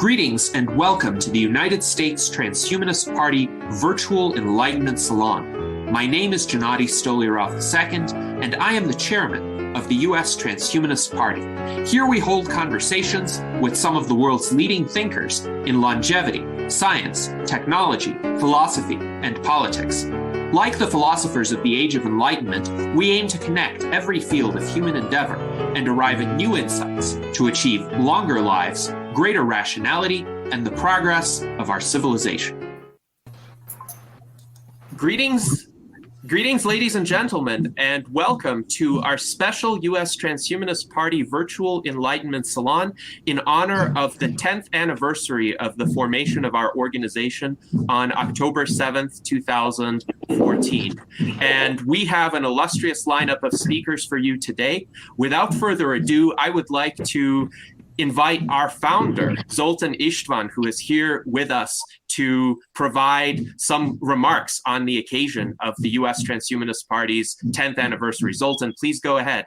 Greetings and welcome to the United States Transhumanist Party Virtual Enlightenment Salon. My name is Gennady Stolyarov II, and I am the chairman of the U.S. Transhumanist Party. Here we hold conversations with some of the world's leading thinkers in longevity, science, technology, philosophy, and politics. Like the philosophers of the Age of Enlightenment, we aim to connect every field of human endeavor and arrive at new insights to achieve longer lives, greater rationality, and the progress of our civilization. Greetings, ladies and gentlemen, and welcome to our special U.S. Transhumanist Party Virtual Enlightenment Salon in honor of the 10th anniversary of the formation of our organization on October 7th, 2014. And we have an illustrious lineup of speakers for you today. Without further ado, I would like to invite our founder, Zoltan Istvan, who is here with us to provide some remarks on the occasion of the U.S. Transhumanist Party's 10th anniversary. Zoltan, please go ahead.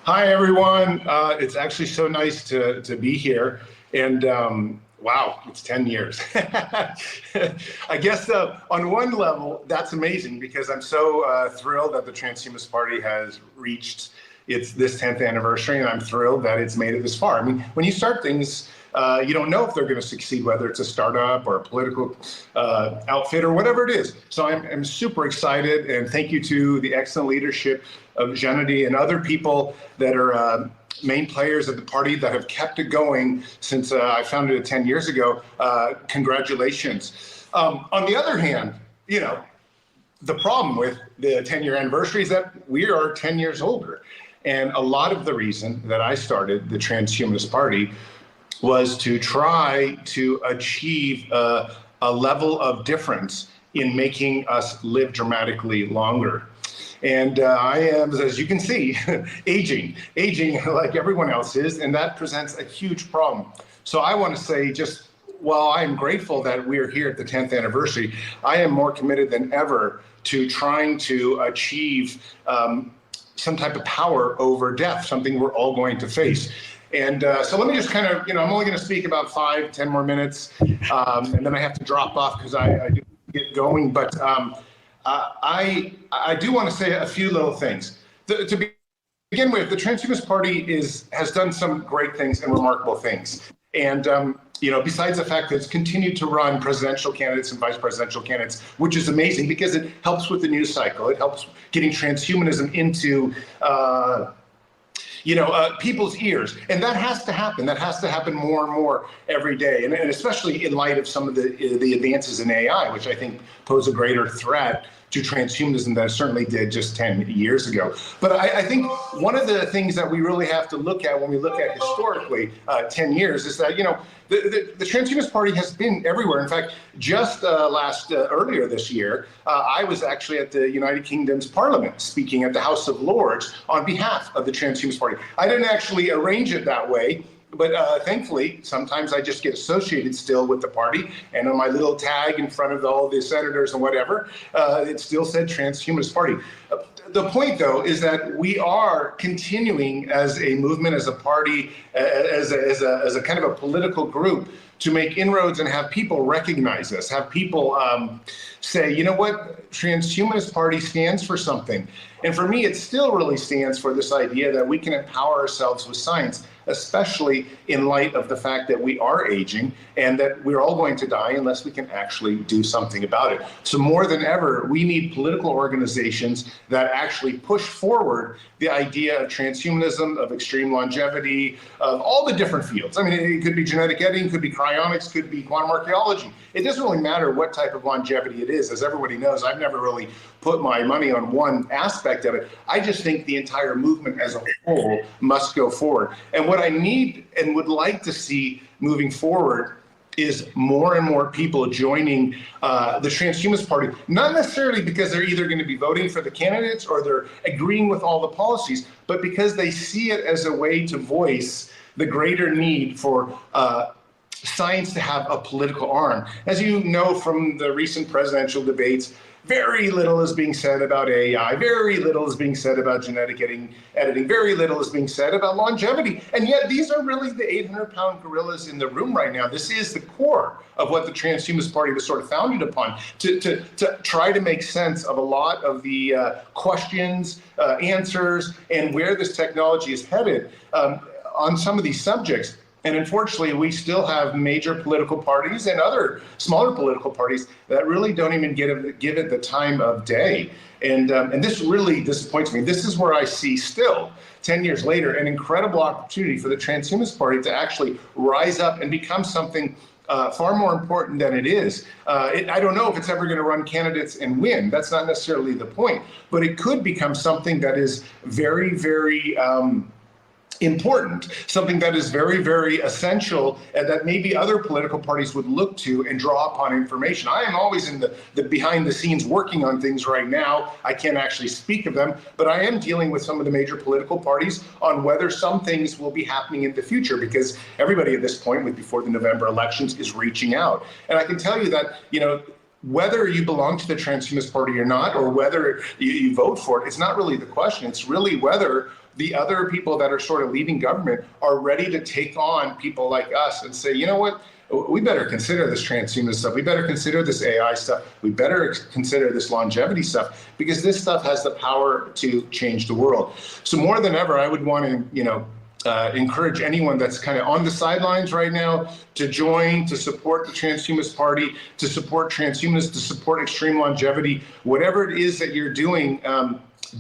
Hi, everyone. It's actually so nice to be here. And wow, it's 10 years. I guess on one level, that's amazing because I'm so thrilled that the Transhumanist Party has reached this 10th anniversary, and I'm thrilled that it's made it this far. I mean, when you start things, you don't know if they're going to succeed, whether it's a startup or a political outfit or whatever it is. So I'm super excited, and thank you to the excellent leadership of Gennady and other people that are main players of the party that have kept it going since I founded it 10 years ago. Congratulations. On the other hand, you know, the problem with the 10-year anniversary is that we are 10 years older. And a lot of the reason that I started the Transhumanist Party was to try to achieve a level of difference in making us live dramatically longer. And I am, as you can see, aging like everyone else is, and that presents a huge problem. So I want to say, just while I'm grateful that we're here at the 10th anniversary, I am more committed than ever to trying to achieve some type of power over death, something we're all going to face. And so let me just kind of, I'm only going to speak about 5-10 more minutes, and then I have to drop off because I do get going. But I do want to say a few little things. To begin with, the Transhumanist Party has done some great things and remarkable things. And besides the fact that it's continued to run presidential candidates and vice presidential candidates, which is amazing because it helps with the news cycle. It helps getting transhumanism into people's ears. And that has to happen. That has to happen more and more every day. And especially in light of some of the advances in AI, which I think pose a greater threat to transhumanism than it certainly did just 10 years ago. But I think one of the things that we really have to look at when we look at historically 10 years is that, the Transhumanist Party has been everywhere. In fact, just earlier this year, I was actually at the United Kingdom's Parliament speaking at the House of Lords on behalf of the Transhumanist Party. I didn't actually arrange it that way, but thankfully, sometimes I just get associated still with the party, and on my little tag in front of all the senators and whatever, it still said Transhumanist Party. The point, though, is that we are continuing as a movement, as a party, as a kind of a political group to make inroads and have people recognize us, have people say, you know what, Transhumanist Party stands for something. And for me, it still really stands for this idea that we can empower ourselves with science, especially in light of the fact that we are aging and that we're all going to die unless we can actually do something about it. So more than ever, we need political organizations that actually push forward the idea of transhumanism, of extreme longevity, of all the different fields. I mean, it could be genetic editing, could be cryonics, could be quantum archaeology. It doesn't really matter what type of longevity it is. As everybody knows, I've never really put my money on one aspect of it. I just think the entire movement as a whole must go forward. And what I need and would like to see moving forward is more and more people joining the Transhumanist Party, not necessarily because they're either going to be voting for the candidates or they're agreeing with all the policies, but because they see it as a way to voice the greater need for science to have a political arm. As you know from the recent presidential debates, Very little is being said about AI. Very little is being said about genetic editing. Very little is being said about longevity. And yet these are really the 800-pound gorillas in the room right now. This is the core of what the Transhumanist Party was sort of founded upon, to try to make sense of a lot of the questions, answers, and where this technology is headed on some of these subjects. And unfortunately, we still have major political parties and other smaller political parties that really don't even give it the time of day. And this really disappoints me. This is where I see still, 10 years later, an incredible opportunity for the Transhumanist Party to actually rise up and become something far more important than it is. I don't know if it's ever going to run candidates and win. That's not necessarily the point. But it could become something that is very, very important, something that is very, very essential, and that maybe other political parties would look to and draw upon information. I am always in the behind the scenes working on things right now. I can't actually speak of them, but I am dealing with some of the major political parties on whether some things will be happening in the future, because everybody at this point, before the November elections, is reaching out. And I can tell you that, whether you belong to the Transhumanist Party or not, or whether you vote for it, it's not really the question. It's really whether the other people that are sort of leading government are ready to take on people like us and say, you know what, we better consider this transhumanist stuff. We better consider this AI stuff. We better consider this longevity stuff, because this stuff has the power to change the world. So more than ever, I would want to, encourage anyone that's kind of on the sidelines right now to join, to support the Transhumanist Party, to support transhumanists, to support extreme longevity. Whatever it is that you're doing,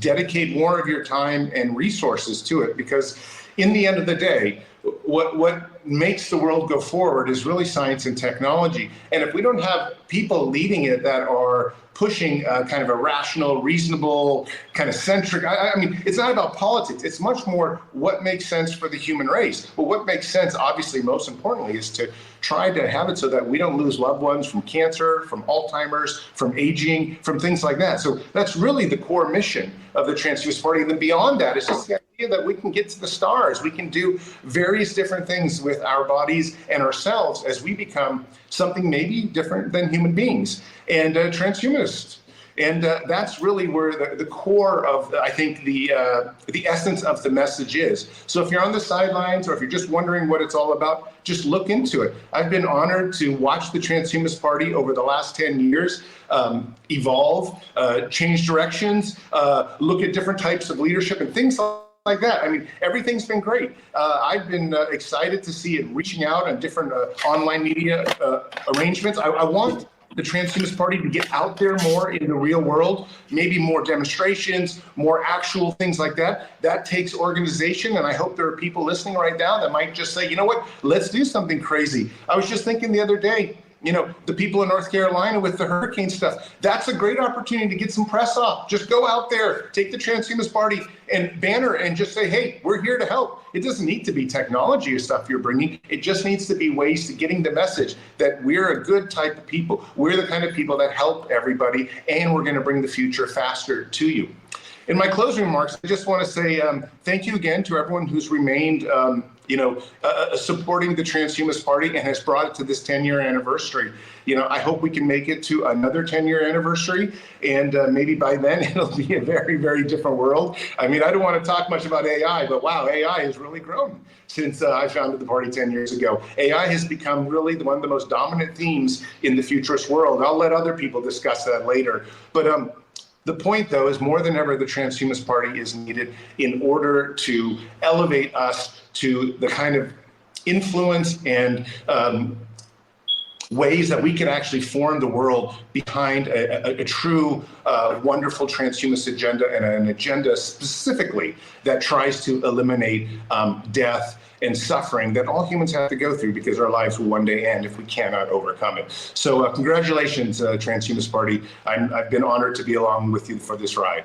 dedicate more of your time and resources to it, because in the end of the day, what makes the world go forward is really science and technology. And if we don't have people leading it that are pushing kind of a rational, reasonable, kind of centric, I mean, it's not about politics. It's much more what makes sense for the human race. But what makes sense, obviously, most importantly, is to try to have it so that we don't lose loved ones from cancer, from Alzheimer's, from aging, from things like that. So that's really the core mission of the Transhumanist Party. And then beyond that, it's just the idea that we can get to the stars. We can do various different things with our bodies and ourselves as we become something maybe different than human beings and transhumanists. And that's really where the core of, I think, the essence of the message is. So if you're on the sidelines, or if you're just wondering what it's all about, just look into it. I've been honored to watch the Transhumanist Party over the last 10 years evolve, change directions, look at different types of leadership and things like that. I mean, everything's been great. I've been excited to see it reaching out on different online media arrangements. I want the Transhumanist Party to get out there more in the real world, maybe more demonstrations, more actual things like that. That takes organization, and I hope there are people listening right now that might just say, you know what, let's do something crazy. I was just thinking the other day, the people in North Carolina with the hurricane stuff, that's a great opportunity to get some press off. Just go out there, take the Transhumanist Party and banner and just say, hey, we're here to help. It doesn't need to be technology or stuff you're bringing. It just needs to be ways to getting the message that we're a good type of people. We're the kind of people that help everybody, and we're going to bring the future faster to you. In my closing remarks, I just want to say thank you again to everyone who's remained supporting the Transhumanist Party and has brought it to this 10-year anniversary. I hope we can make it to another 10-year anniversary, and maybe by then it'll be a very, very different world. I mean, I don't want to talk much about AI, but wow, AI has really grown since I founded the party 10 years ago. AI has become really one of the most dominant themes in the futurist world. I'll let other people discuss that later. But the point, though, is more than ever, the Transhumanist Party is needed in order to elevate us to the kind of influence and ways that we can actually form the world behind a true, wonderful transhumanist agenda, and an agenda specifically that tries to eliminate death and suffering that all humans have to go through, because our lives will one day end if we cannot overcome it. So congratulations, Transhumanist Party. I've been honored to be along with you for this ride.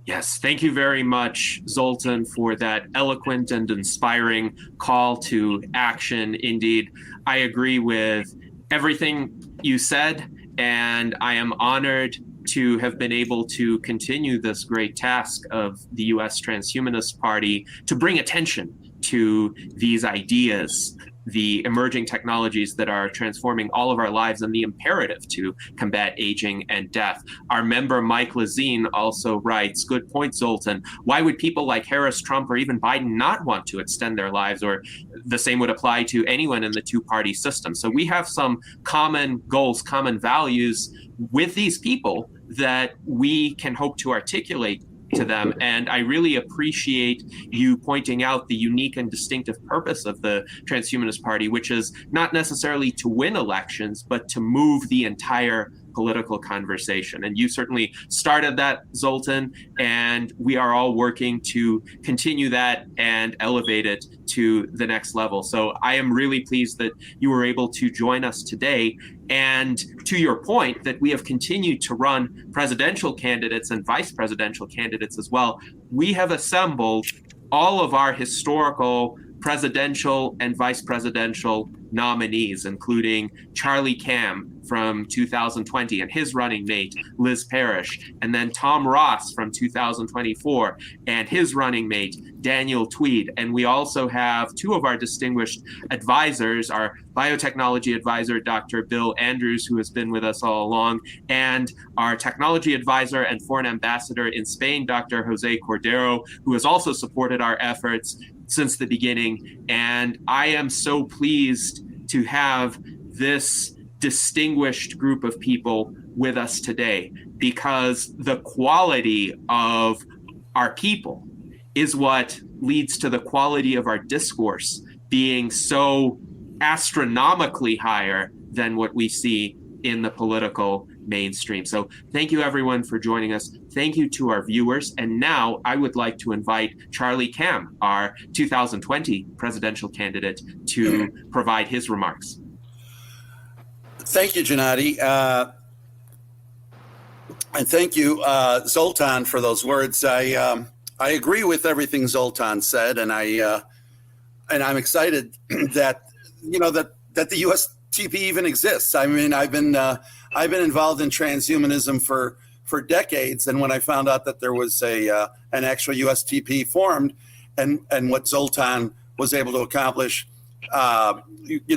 Yes, thank you very much, Zoltan, for that eloquent and inspiring call to action. Indeed, I agree with everything you said, and I am honored to have been able to continue this great task of the U.S. Transhumanist Party to bring attention to these ideas. the emerging technologies that are transforming all of our lives and the imperative to combat aging and death. Our member Mike Lazine also writes, good point, Zoltan. Why would people like Harris, Trump, or even Biden not want to extend their lives? Or the same would apply to anyone in the two-party system. So we have some common goals, common values with these people that we can hope to articulate to them. And I really appreciate you pointing out the unique and distinctive purpose of the Transhumanist Party, which is not necessarily to win elections, but to move the entire political conversation. And you certainly started that, Zoltan, and we are all working to continue that and elevate it to the next level. So I am really pleased that you were able to join us today. And to your point that we have continued to run presidential candidates and vice presidential candidates as well, we have assembled all of our historical presidential and vice presidential nominees, including Charlie Kam from 2020 and his running mate, Liz Parrish, and then Tom Ross from 2024 and his running mate, Daniel Twedt. And we also have two of our distinguished advisors, our Biotechnology Advisor, Dr. Bill Andrews, who has been with us all along, and our Technology Advisor and Foreign Ambassador in Spain, Dr. Jose Cordeiro, who has also supported our efforts since the beginning. And I am so pleased to have this distinguished group of people with us today, because the quality of our people is what leads to the quality of our discourse being so astronomically higher than what we see in the political mainstream. So thank you everyone for joining us. Thank you to our viewers. And now I would like to invite Charlie Kam, our 2020 presidential candidate, to provide his remarks. Thank you, Gennady. And thank you, Zoltan, for those words. I agree with everything Zoltan said, and I'm excited that that the USTP even exists. I mean, I've been involved in transhumanism for decades, and when I found out that there was an actual USTP formed, and what Zoltan was able to accomplish,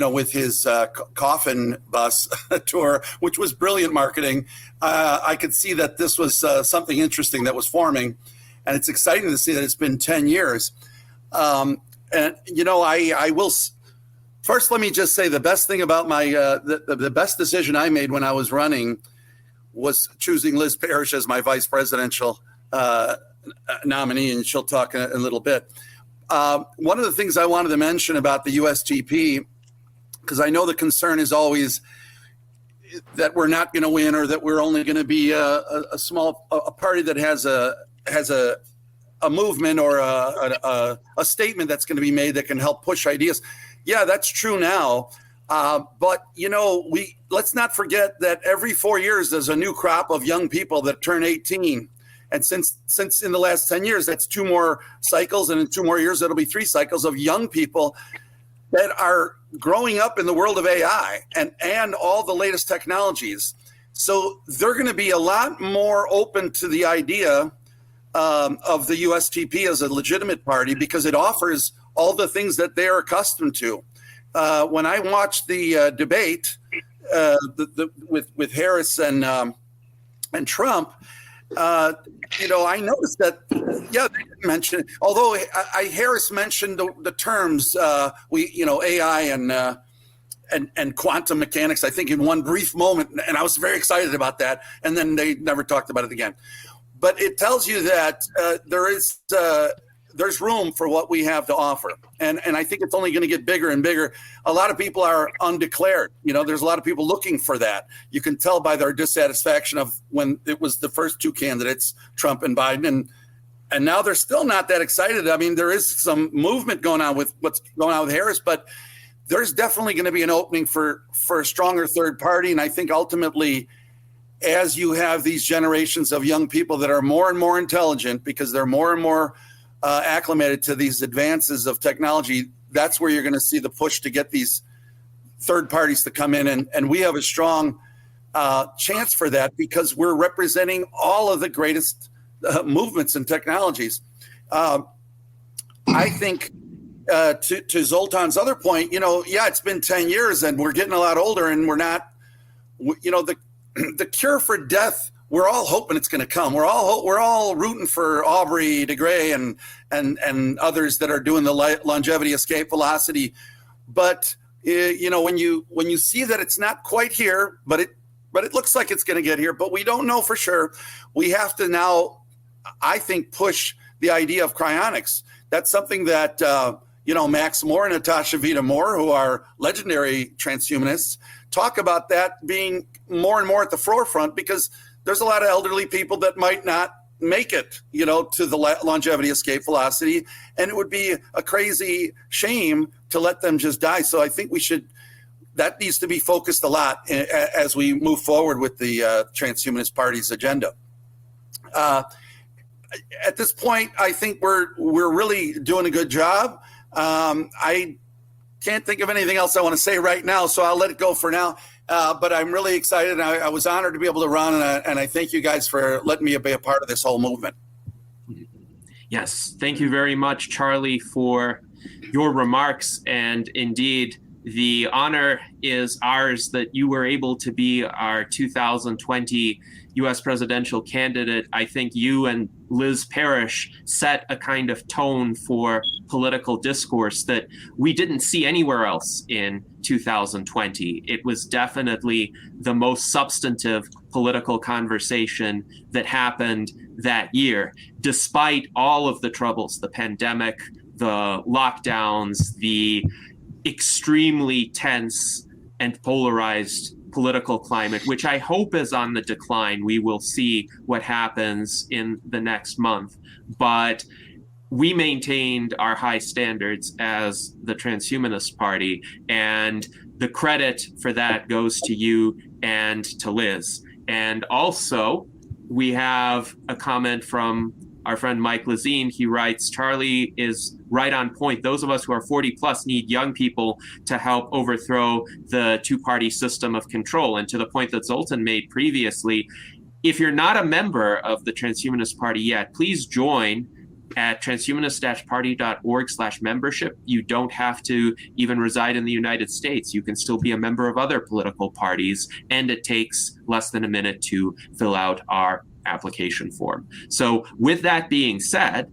with his coffin bus tour, which was brilliant marketing, I could see that this was something interesting that was forming, and it's exciting to see that it's been 10 years. I will. First, let me just say the best thing about my the best decision I made when I was running was choosing Liz Parrish as my vice presidential nominee, and she'll talk in a little bit. One of the things I wanted to mention about the USTP, because I know the concern is always that we're not going to win, or that we're only going to be a small party that has a movement or a statement that's going to be made that can help push ideas. Yeah, that's true now. But, let's not forget that every 4 years there's a new crop of young people that turn 18. And since in the last 10 years, that's 2 more cycles. And in 2 more years, it'll be 3 cycles of young people that are growing up in the world of AI and all the latest technologies. So they're going to be a lot more open to the idea of the USTP as a legitimate party, because it offers all the things that they're accustomed to. When I watched the debate with Harris and Trump, I noticed that, they didn't mention, although Harris mentioned the terms, AI and quantum mechanics, I think in one brief moment, and I was very excited about that, and then they never talked about it again. But it tells you that there's room for what we have to offer. And I think it's only going to get bigger and bigger. A lot of people are undeclared. There's a lot of people looking for that. You can tell by their dissatisfaction of when it was the first 2 candidates, Trump and Biden. And now they're still not that excited. I mean, there is some movement going on with what's going on with Harris, but there's definitely going to be an opening for a stronger third party. And I think ultimately, as you have these generations of young people that are more and more intelligent, because they're more and more acclimated to these advances of technology, that's where you're going to see the push to get these third parties to come in. And we have a strong chance for that, because we're representing all of the greatest movements and technologies. I think to Zoltan's other point, yeah, it's been 10 years and we're getting a lot older, and we're not, the cure for death, we're all hoping it's going to come. We're all rooting for Aubrey de Grey and others that are doing the longevity escape velocity. But when you see that it's not quite here, but it looks like it's going to get here, but we don't know for sure. We have to now, I think, push the idea of cryonics. That's something that Max Moore and Natasha Vita-Moore, who are legendary transhumanists, talk about that being more and more at the forefront, because there's a lot of elderly people that might not make it, to the longevity escape velocity, and it would be a crazy shame to let them just die. So I think that needs to be focused a lot as we move forward with the Transhumanist Party's agenda. At this point, I think we're really doing a good job. I can't think of anything else I want to say right now, so I'll let it go for now. But I'm really excited. I was honored to be able to run, and I thank you guys for letting me be a part of this whole movement. Yes, thank you very much, Charlie, for your remarks. And indeed, the honor is ours that you were able to be our 2020 U.S. presidential candidate. I think you and Liz Parrish set a kind of tone for political discourse that we didn't see anywhere else in 2020. It was definitely the most substantive political conversation that happened that year, despite all of the troubles, the pandemic, the lockdowns, the extremely tense and polarized political climate, which I hope is on the decline. We will see what happens in the next month. But we maintained our high standards as the Transhumanist Party, and the credit for that goes to you and to Liz. And also, we have a comment from our friend Mike Lazine. He writes, Charlie is right on point. Those of us who are 40 plus need young people to help overthrow the two-party system of control. And to the point that Zoltan made previously, if you're not a member of the Transhumanist Party yet, please join at transhumanist-party.org/membership. You don't have to even reside in the United States. You can still be a member of other political parties, and it takes less than a minute to fill out our application form. So with that being said,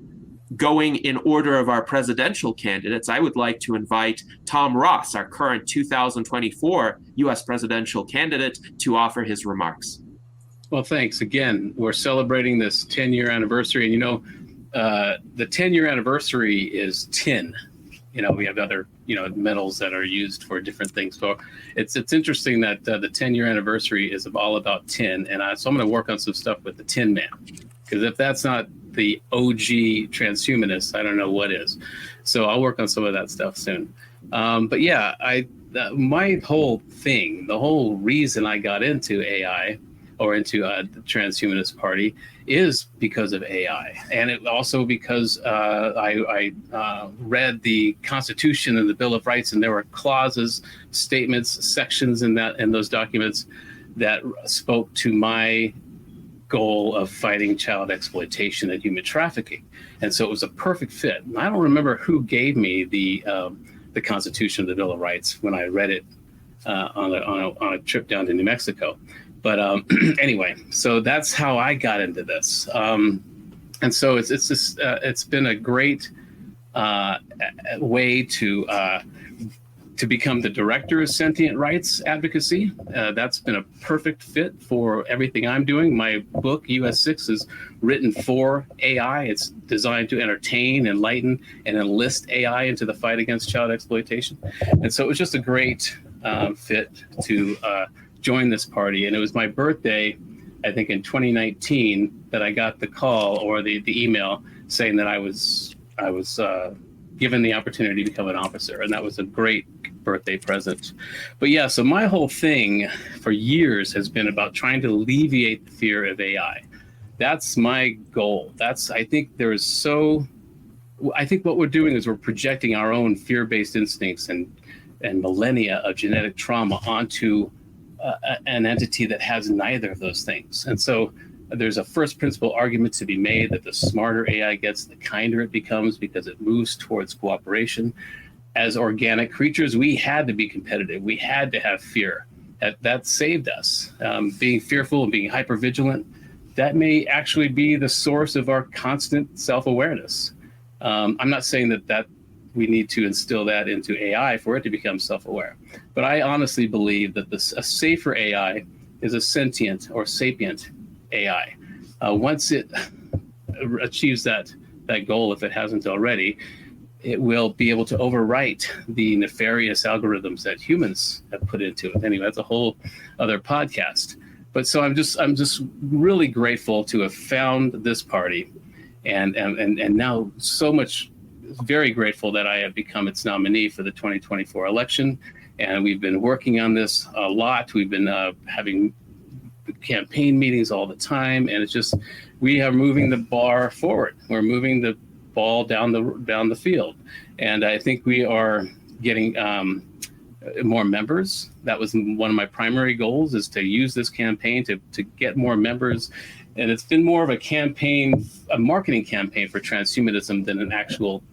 going in order of our presidential candidates, I would like to invite Tom Ross, our current 2024 U.S. presidential candidate, to offer his remarks. Well, thanks. Again, we're celebrating this 10-year anniversary, and the 10-year anniversary is tin. We have other, metals that are used for different things. So it's interesting that the 10-year anniversary is all about tin. And so I'm going to work on some stuff with the Tin Man, because if that's not the OG transhumanist, I don't know what is. So I'll work on some of that stuff soon. But yeah, my whole thing, the whole reason I got into AI or into the Transhumanist Party is because of AI. And it also because I read the Constitution and the Bill of Rights, and there were clauses, statements, sections in those documents that spoke to my goal of fighting child exploitation and human trafficking. And so it was a perfect fit. And I don't remember who gave me the Constitution and the Bill of Rights when I read it on a trip down to New Mexico. But anyway, so that's how I got into this. And so it's been a great way to become the director of sentient rights advocacy. That's been a perfect fit for everything I'm doing. My book, US6, is written for AI. It's designed to entertain, enlighten, and enlist AI into the fight against child exploitation. And so it was just a great fit to join this party. And it was my birthday, I think in 2019, that I got the call or the email saying that I was given the opportunity to become an officer. And that was a great birthday present. But yeah, so my whole thing for years has been about trying to alleviate the fear of AI. That's my goal. I think what we're doing is we're projecting our own fear-based instincts and millennia of genetic trauma onto an entity that has neither of those things. And so There's a first principle argument to be made that the smarter AI gets, the kinder it becomes because it moves towards cooperation. As organic creatures, we had to be competitive. We had to have fear. That saved us. Being fearful and being hypervigilant, that may actually be the source of our constant self-awareness. I'm not saying that we need to instill that into AI for it to become self-aware, but I honestly believe that a safer AI is a sentient or sapient AI. Once it achieves that goal, if it hasn't already, it will be able to overwrite the nefarious algorithms that humans have put into it. Anyway, that's a whole other podcast. But so I'm just really grateful to have found this party, and now very grateful that I have become its nominee for the 2024 election. And we've been working on this a lot. We've been having campaign meetings all the time, and it's just we are moving the bar forward. We're moving the ball down the field, and I think we are getting more members. That was one of my primary goals, is to use this campaign to get more members. And it's been more of a marketing campaign for transhumanism than an actual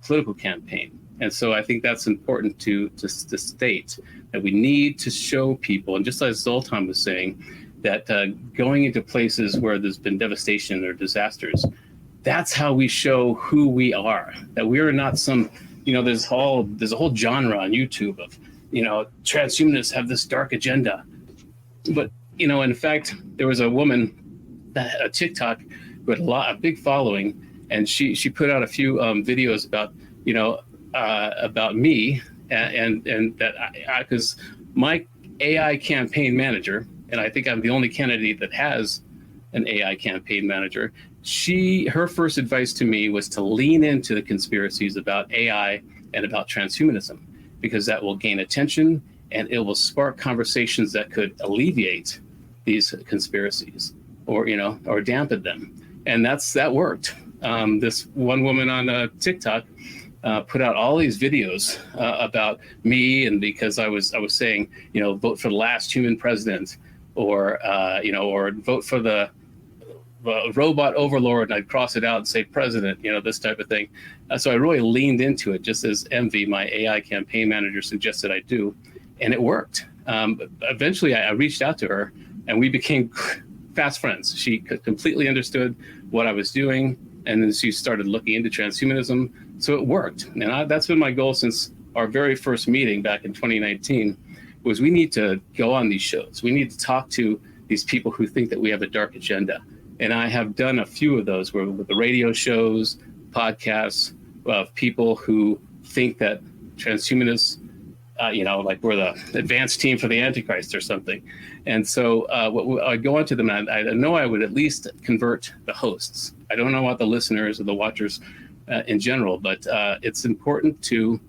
political campaign. And so I think that's important to state, that we need to show people, and just as Zoltan was saying, that going into places where there's been devastation or disasters, that's how we show who we are, that we are not some, there's a whole genre on YouTube of, transhumanists have this dark agenda. But, in fact, there was a woman, a TikTok, who had a big following, and she put out a few videos about me, and that because my AI campaign manager, and I think I'm the only candidate that has an AI campaign manager, her first advice to me was to lean into the conspiracies about AI and about transhumanism, because that will gain attention and it will spark conversations that could alleviate these conspiracies or dampen them. And that worked. This one woman on TikTok put out all these videos about me, and because I was saying, vote for the last human president, or vote for the robot overlord, and I'd cross it out and say president, this type of thing. So I really leaned into it, just as Envy, my AI campaign manager, suggested I do, and it worked. Eventually, I reached out to her, and we became fast friends. She completely understood what I was doing, and then she started looking into transhumanism, so it worked. And that's been my goal since our very first meeting back in 2019, was we need to go on these shows. We need to talk to these people who think that we have a dark agenda. And I have done a few of those with the radio shows, podcasts, of people who think that transhumanists, like we're the advanced team for the Antichrist or something. And so I go on to them, and I know I would at least convert the hosts. I don't know about the listeners or the watchers in general, but it's important to,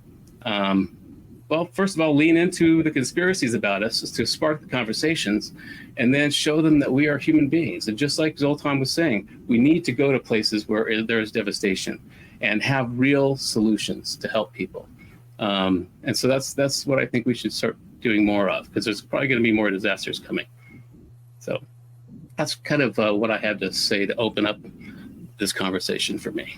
first of all, lean into the conspiracies about us to spark the conversations, and then show them that we are human beings. And just like Zoltan was saying, we need to go to places where there is devastation and have real solutions to help people. And so that's what I think we should start doing more of, because there's probably going to be more disasters coming. So that's kind of what I had to say to open up this conversation for me.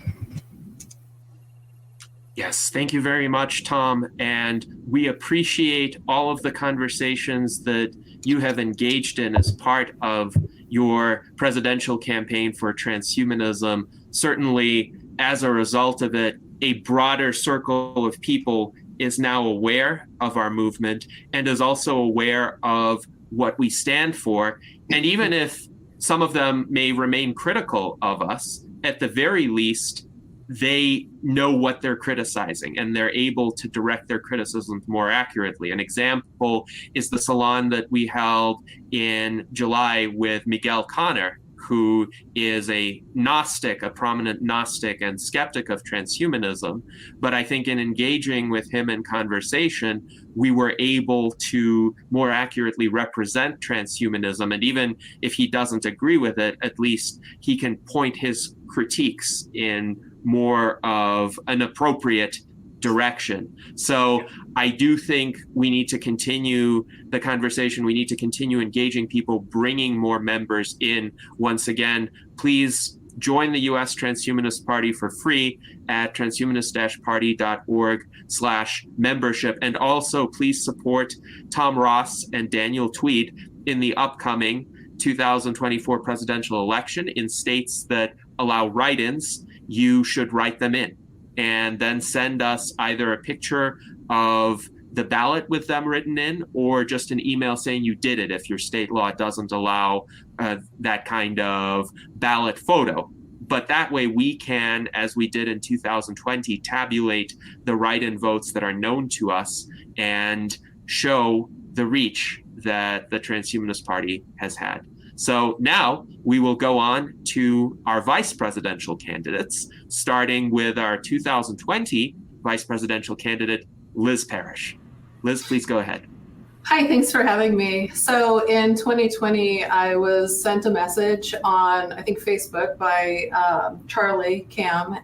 Yes, thank you very much, Tom. And we appreciate all of the conversations that you have engaged in as part of your presidential campaign for transhumanism. Certainly, as a result of it, a broader circle of people is now aware of our movement and is also aware of what we stand for. And even if some of them may remain critical of us, at the very least, they know what they're criticizing and they're able to direct their criticisms more accurately. An example is the Salon that we held in July with Miguel Conner, who is a Gnostic, a prominent Gnostic and skeptic of transhumanism. But I think in engaging with him in conversation, we were able to more accurately represent transhumanism. And even if he doesn't agree with it, at least he can point his critiques in more of an appropriate direction. So I do think we need to continue the conversation. We need to continue engaging people, bringing more members in. Once again, please join the U.S. Transhumanist Party for free at transhumanist-party.org/membership. And also please support Tom Ross and Daniel Twedt in the upcoming 2024 presidential election. In states that allow write-ins, you should write them in and then send us either a picture of the ballot with them written in or just an email saying you did it if your state law doesn't allow that kind of ballot photo. But that way we can, as we did in 2020, tabulate the write-in votes that are known to us and show the reach that the Transhumanist Party has had. So now we will go on to our vice presidential candidates, starting with our 2020 vice presidential candidate, Liz Parrish. Liz, please go ahead. Hi, thanks for having me. So in 2020, I was sent a message on, I think, Facebook by Charlie Kam,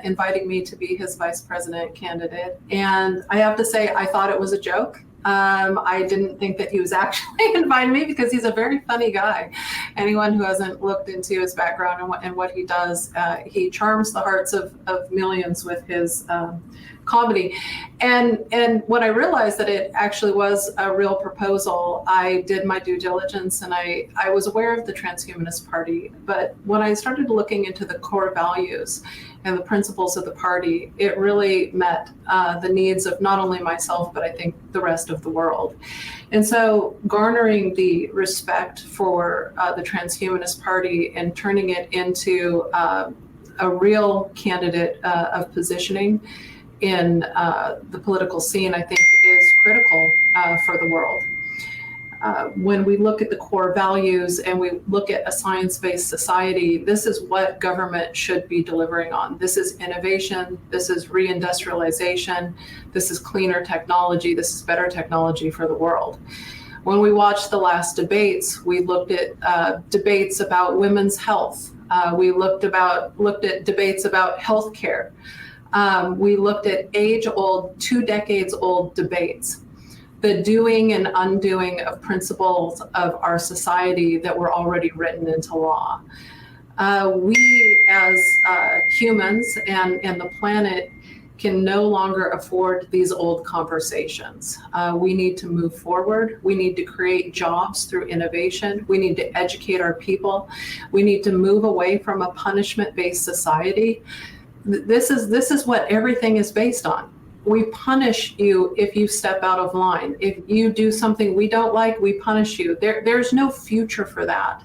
inviting me to be his vice president candidate. And I have to say, I thought it was a joke. I didn't think that he was actually inviting me because he's a very funny guy. Anyone who hasn't looked into his background and what he does, he charms the hearts of millions with his comedy. And when I realized that it actually was a real proposal, I did my due diligence and I was aware of the Transhumanist Party. But when I started looking into the core values and the principles of the party, it really met the needs of not only myself, but I think the rest of the world. And so garnering the respect for the Transhumanist Party and turning it into a real candidate of positioning in the political scene, I think is critical for the world. When we look at the core values and we look at a science-based society, this is what government should be delivering on. This is innovation, this is reindustrialization, this is cleaner technology, this is better technology for the world. When we watched the last debates, we looked at debates about women's health. We looked at debates about healthcare. We looked at age-old, 2 decades-old debates, the doing and undoing of principles of our society that were already written into law. We as humans and the planet can no longer afford these old conversations. We need to move forward. We need to create jobs through innovation. We need to educate our people. We need to move away from a punishment-based society. This is what everything is based on. We punish you if you step out of line. If you do something we don't like, we punish you. There's no future for that.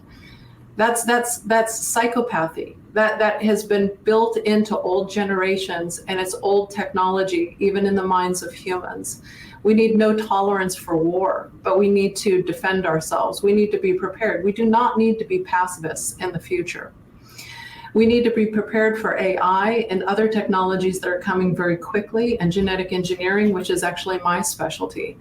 That's psychopathy. That has been built into old generations, and it's old technology, even in the minds of humans. We need no tolerance for war, but we need to defend ourselves. We need to be prepared. We do not need to be pacifists in the future. We need to be prepared for AI and other technologies that are coming very quickly, and genetic engineering, which is actually my specialty.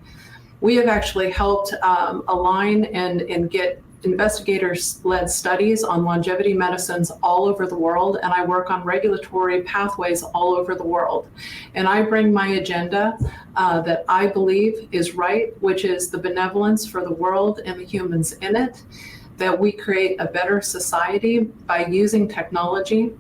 We have actually helped align and get investigators-led studies on longevity medicines all over the world, and I work on regulatory pathways all over the world. And I bring my agenda that I believe is right, which is the benevolence for the world and the humans in it, that we create a better society by using technology,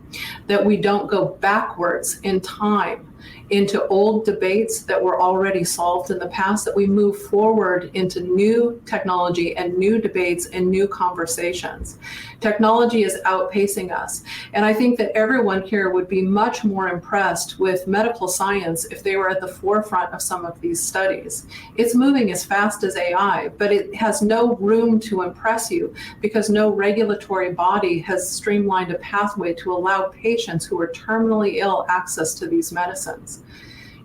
that we don't go backwards in time into old debates that were already solved in the past, that we move forward into new technology and new debates and new conversations. Technology is outpacing us. And I think that everyone here would be much more impressed with medical science if they were at the forefront of some of these studies. It's moving as fast as AI, but it has no room to impress you because no regulatory body has streamlined a pathway to allow patients who are terminally ill access to these medicines.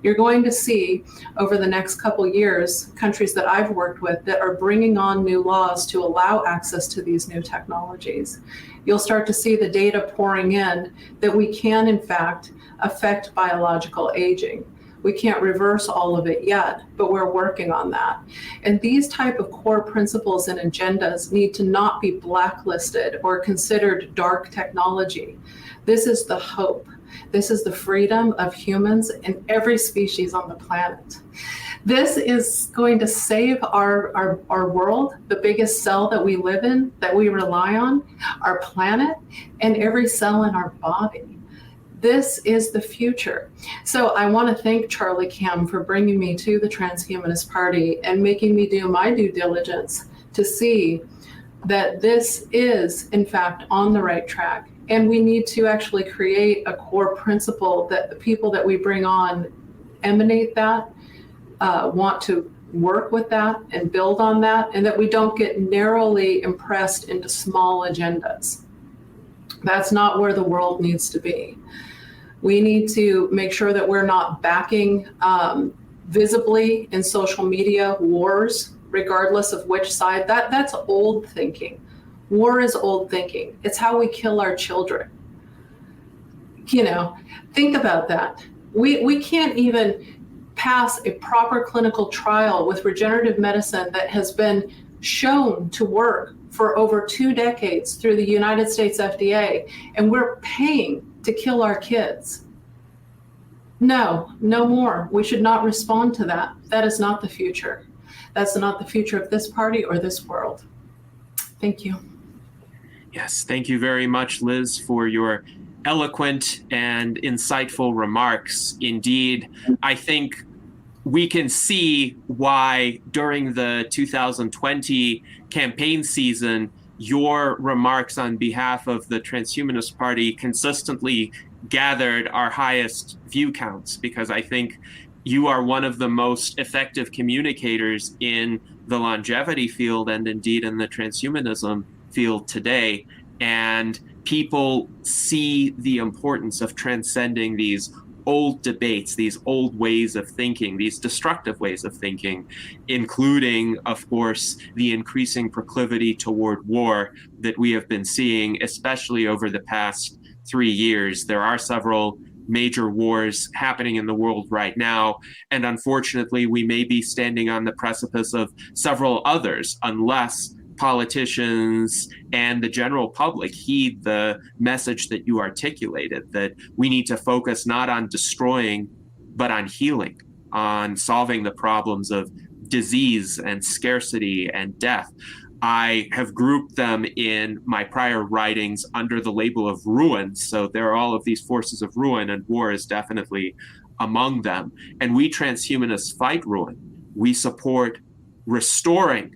You're going to see over the next couple years, countries that I've worked with that are bringing on new laws to allow access to these new technologies. You'll start to see the data pouring in that we can, in fact, affect biological aging. We can't reverse all of it yet, but we're working on that. And these type of core principles and agendas need to not be blacklisted or considered dark technology. This is the hope. This is the freedom of humans and every species on the planet. This is going to save our world, the biggest cell that we live in, that we rely on, our planet, and every cell in our body. This is the future. So I want to thank Charlie Kam for bringing me to the Transhumanist Party and making me do my due diligence to see that this is, in fact, on the right track. And we need to actually create a core principle that the people that we bring on emanate that, want to work with that and build on that, and that we don't get narrowly impressed into small agendas. That's not where the world needs to be. We need to make sure that we're not backing visibly in social media wars, regardless of which side. That's old thinking. War is old thinking. It's how we kill our children. Think about that. We can't even pass a proper clinical trial with regenerative medicine that has been shown to work for over 2 decades through the United States FDA, and we're paying to kill our kids. No more. We should not respond to that. That is not the future. That's not the future of this party or this world. Thank you. Yes, thank you very much, Liz, for your eloquent and insightful remarks. Indeed, I think we can see why during the 2020 campaign season, your remarks on behalf of the Transhumanist Party consistently gathered our highest view counts, because I think you are one of the most effective communicators in the longevity field and indeed in the transhumanism field today. And people see the importance of transcending these old debates, these old ways of thinking, these destructive ways of thinking, including, of course, the increasing proclivity toward war that we have been seeing, especially over the past 3 years. There are several major wars happening in the world right now, and unfortunately, we may be standing on the precipice of several others unless politicians and the general public heed the message that you articulated, that we need to focus not on destroying, but on healing, on solving the problems of disease and scarcity and death. I have grouped them in my prior writings under the label of ruin. So there are all of these forces of ruin, and war is definitely among them. And we transhumanists fight ruin. We support restoring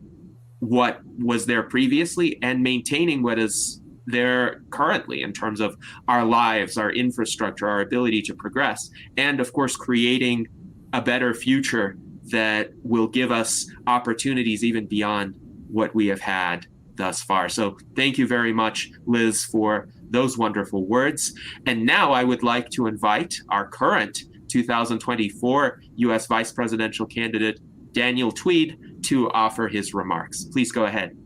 what was there previously and maintaining what is there currently in terms of our lives, our infrastructure, our ability to progress, and of course, creating a better future that will give us opportunities even beyond what we have had thus far. So thank you very much, Liz, for those wonderful words. And now I would like to invite our current 2024 U.S. Vice Presidential Candidate Daniel Twedt to offer his remarks. Please go ahead.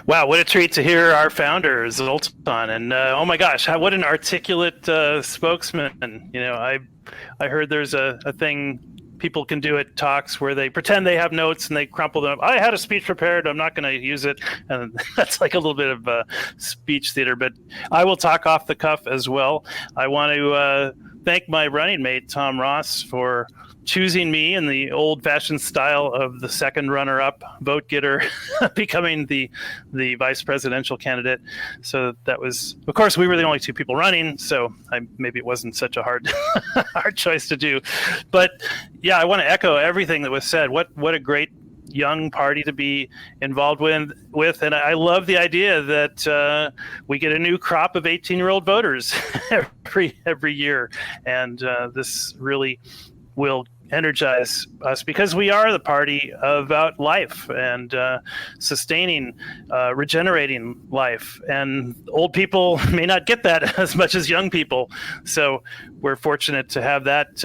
Wow, what a treat to hear our founder, Zoltan. And oh my gosh, what an articulate spokesman. I heard there's a thing people can do at talks where they pretend they have notes and they crumple them up. I had a speech prepared, I'm not going to use it. And that's like a little bit of speech theater, but I will talk off the cuff as well. I want to thank my running mate, Tom Ross, for choosing me in the old-fashioned style of the second runner-up vote getter becoming the vice presidential candidate. So that was, of course, we were the only 2 people running, so maybe it wasn't such a hard choice to do. But yeah, I want to echo everything that was said. What a great young party to be involved with. And I love the idea that we get a new crop of 18-year-old voters every year. And this really will energize us, because we are the party about life and sustaining, regenerating life. And old people may not get that as much as young people. So we're fortunate to have that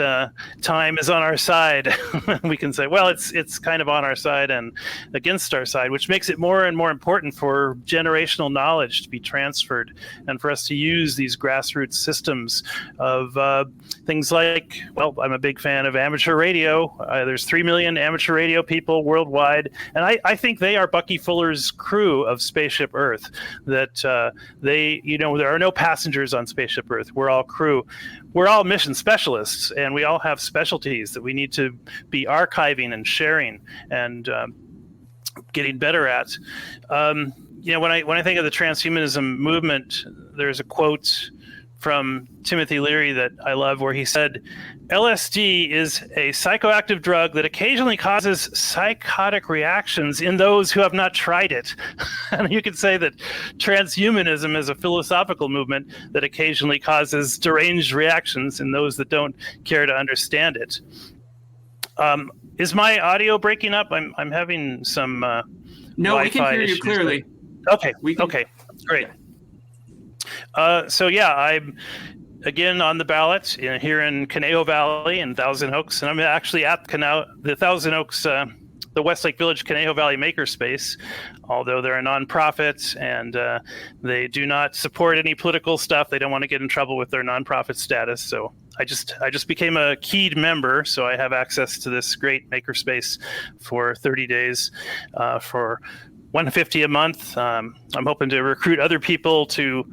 time is on our side. We can say, well, it's kind of on our side and against our side, which makes it more and more important for generational knowledge to be transferred and for us to use these grassroots systems of things like, well, I'm a big fan of amateur amateur radio. There's 3 million amateur radio people worldwide, and I think they are Bucky Fuller's crew of Spaceship Earth. That there are no passengers on Spaceship Earth. We're all crew. We're all mission specialists, and we all have specialties that we need to be archiving and sharing and getting better at. When I think of the transhumanism movement, there's a quote from Timothy Leary that I love, where he said, LSD is a psychoactive drug that occasionally causes psychotic reactions in those who have not tried it. And you could say that transhumanism is a philosophical movement that occasionally causes deranged reactions in those that don't care to understand it. Is my audio breaking up? I'm having some No, Wi-Fi we can hear you issues. clearly. Okay, We can- okay, great. I'm again on the ballot here in Conejo Valley in Thousand Oaks, and I'm actually at the Thousand Oaks, the Westlake Village Conejo Valley Makerspace, although they're a nonprofit and they do not support any political stuff. They don't want to get in trouble with their nonprofit status. So I just became a keyed member, so I have access to this great makerspace for 30 days for $150 a month. I'm hoping to recruit other people to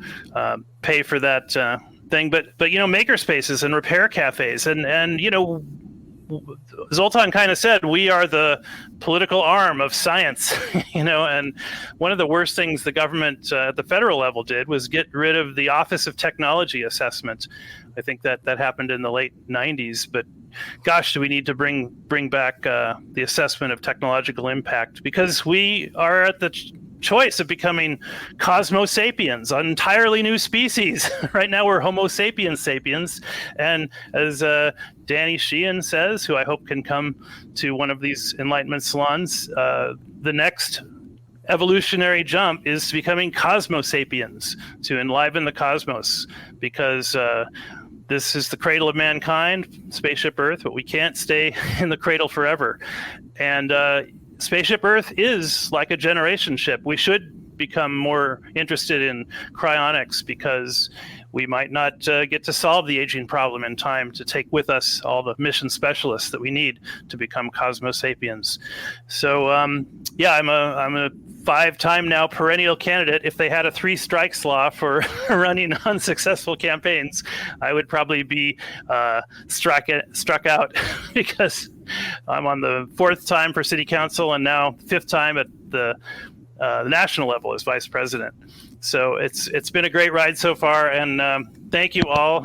pay for that thing. But makerspaces and repair cafes and Zoltan kind of said we are the political arm of science, and one of the worst things the government at the federal level did was get rid of the Office of Technology Assessment. I think that happened in the late 90s, but gosh, do we need to bring back the assessment of technological impact, because we are at the choice of becoming Cosmo sapiens, an entirely new species. Right now we're Homo sapiens sapiens, and as Danny Sheehan says, who I hope can come to one of these Enlightenment salons, the next evolutionary jump is to becoming Cosmo sapiens, to enliven the cosmos, because this is the cradle of mankind, Spaceship Earth, but we can't stay in the cradle forever. And Spaceship Earth is like a generation ship. We should become more interested in cryonics, because we might not get to solve the aging problem in time to take with us all the mission specialists that we need to become Cosmo sapiens. So I'm a 5-time now perennial candidate. If they had a 3 strikes law for running unsuccessful campaigns, I would probably be struck out because I'm on the 4th time for city council and now 5th time at the national level as vice president. So it's been a great ride so far, and thank you all.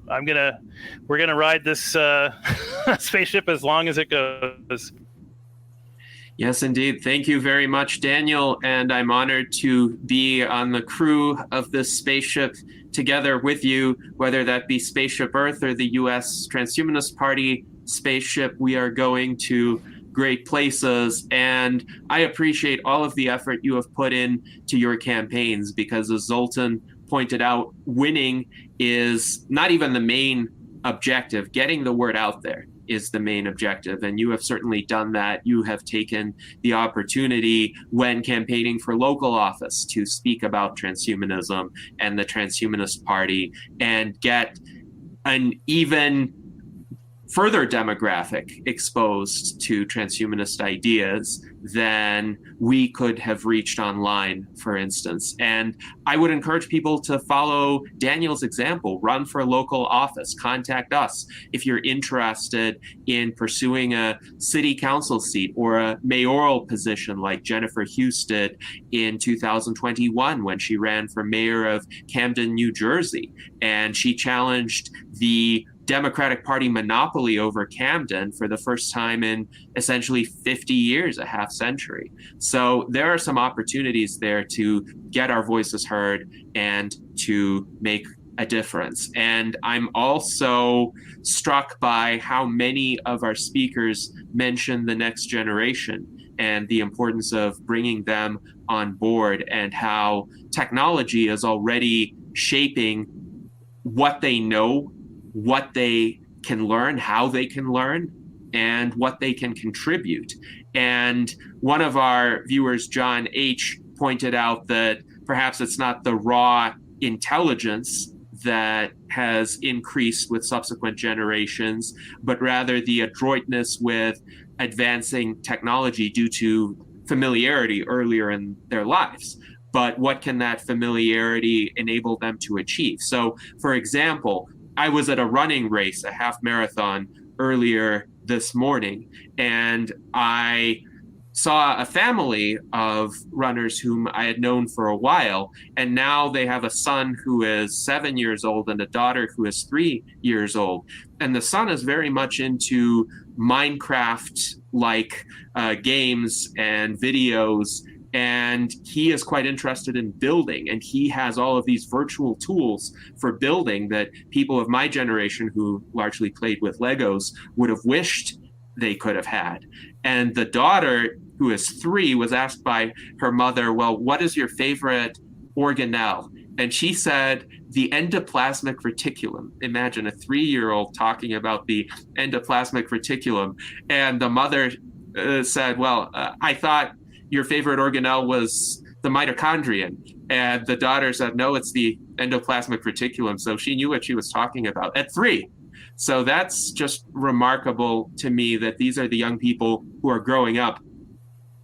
We're gonna ride this spaceship as long as it goes. Yes, indeed. Thank you very much, Daniel. And I'm honored to be on the crew of this spaceship together with you, whether that be Spaceship Earth or the U.S.Transhumanist Party spaceship. We are going to great places. And I appreciate all of the effort you have put in to your campaigns, because as Zoltan pointed out, winning is not even the main objective. Getting the word out there is the main objective, and you have certainly done that. You have taken the opportunity when campaigning for local office to speak about transhumanism and the Transhumanist Party and get an even further demographic exposed to transhumanist ideas than we could have reached online, for instance. And I would encourage people to follow Daniel's example, run for a local office, contact us if you're interested in pursuing a city council seat or a mayoral position like Jennifer Hughes did in 2021 when she ran for mayor of Camden, New Jersey. And she challenged the Democratic Party monopoly over Camden for the first time in essentially 50 years, a half century. So there are some opportunities there to get our voices heard and to make a difference. And I'm also struck by how many of our speakers mention the next generation and the importance of bringing them on board, and how technology is already shaping what they know, what they can learn, how they can learn, and what they can contribute. And one of our viewers, John H., pointed out that perhaps it's not the raw intelligence that has increased with subsequent generations, but rather the adroitness with advancing technology due to familiarity earlier in their lives. But what can that familiarity enable them to achieve? So, for example, I was at a running race, a half marathon, earlier this morning, and I saw a family of runners whom I had known for a while, and now they have a son who is 7 years old and a daughter who is 3 years old. And the son is very much into Minecraft-like games and videos, and he is quite interested in building, and he has all of these virtual tools for building that people of my generation who largely played with Legos would have wished they could have had. And the daughter, who is 3, was asked by her mother, well, what is your favorite organelle? And she said, the endoplasmic reticulum. Imagine a 3-year-old talking about the endoplasmic reticulum. And the mother said, well, I thought your favorite organelle was the mitochondrion. And the daughter said, no, it's the endoplasmic reticulum. So she knew what she was talking about at 3. So that's just remarkable to me that these are the young people who are growing up.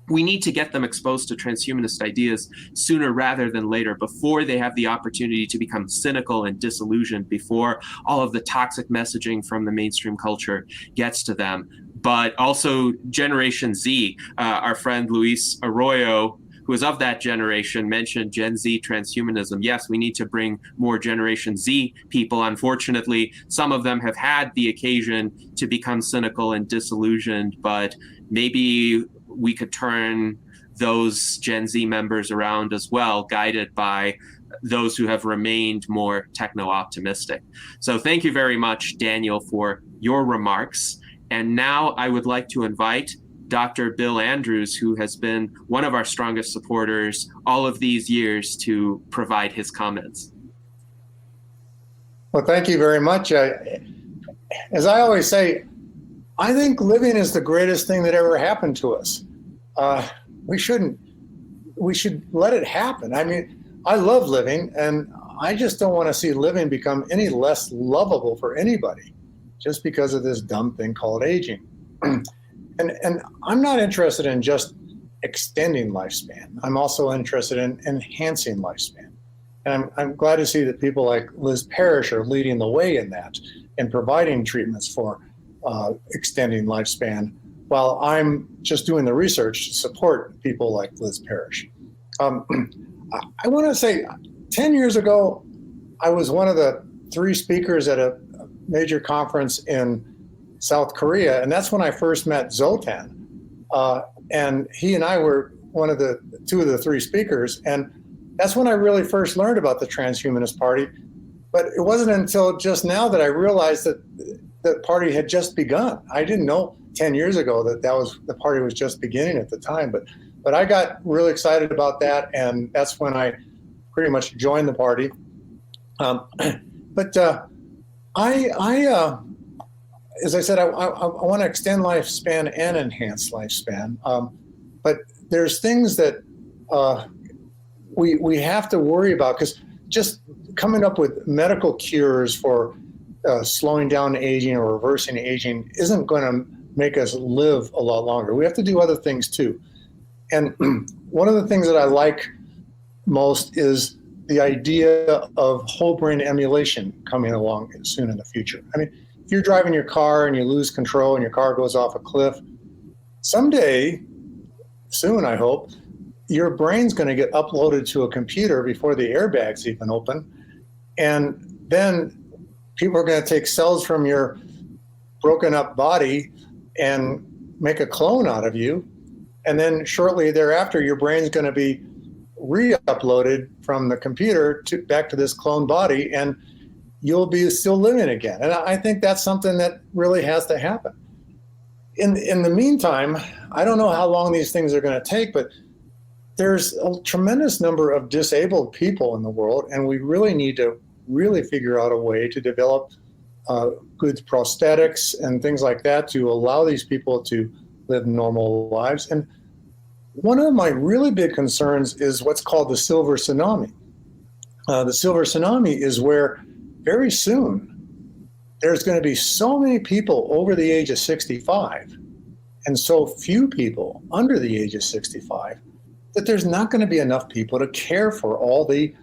We need to get them exposed to transhumanist ideas sooner rather than later, before they have the opportunity to become cynical and disillusioned, before all of the toxic messaging from the mainstream culture gets to them. But also Generation Z, our friend Luis Arroyo, who is of that generation, mentioned Gen Z transhumanism. Yes, we need to bring more Generation Z people. Unfortunately, some of them have had the occasion to become cynical and disillusioned, but maybe we could turn those Gen Z members around as well, guided by those who have remained more techno-optimistic. So thank you very much, Daniel, for your remarks. And now I would like to invite Dr. Bill Andrews, who has been one of our strongest supporters all of these years, to provide his comments. Well, thank you very much. As I always say, I think living is the greatest thing that ever happened to us. We should let it happen. I mean, I love living, and I just don't want to see living become any less lovable for anybody just because of this dumb thing called aging. And I'm not interested in just extending lifespan. I'm also interested in enhancing lifespan. And I'm glad to see that people like Liz Parrish are leading the way in that and providing treatments for extending lifespan, while I'm just doing the research to support people like Liz Parrish. I want to say 10 years ago, I was one of the 3 speakers at a major conference in South Korea, and that's when I first met Zoltan. And he and I were 2 of the 3 speakers, and that's when I really first learned about the Transhumanist Party. But it wasn't until just now that I realized that the party had just begun. I didn't know 10 years ago that the party was just beginning at the time, but I got really excited about that, and that's when I pretty much joined the party. As I said, I want to extend lifespan and enhance lifespan. But there's things that we have to worry about, because just coming up with medical cures for slowing down aging or reversing aging isn't going to make us live a lot longer. We have to do other things too. And one of the things that I like most is the idea of whole brain emulation coming along soon in the future. I mean, if you're driving your car and you lose control and your car goes off a cliff, someday, soon I hope, your brain's going to get uploaded to a computer before the airbags even open. And then people are going to take cells from your broken up body and make a clone out of you. And then shortly thereafter, your brain's going to be re-uploaded from the computer back to this clone body, and you'll be still living again. And I think that's something that really has to happen. In the meantime, I don't know how long these things are going to take, but there's a tremendous number of disabled people in the world, and we really need to really figure out a way to develop good prosthetics and things like that to allow these people to live normal lives. And one of my really big concerns is what's called the silver tsunami. The silver tsunami is where very soon, there's going to be so many people over the age of 65 and so few people under the age of 65 that there's not going to be enough people to care for all the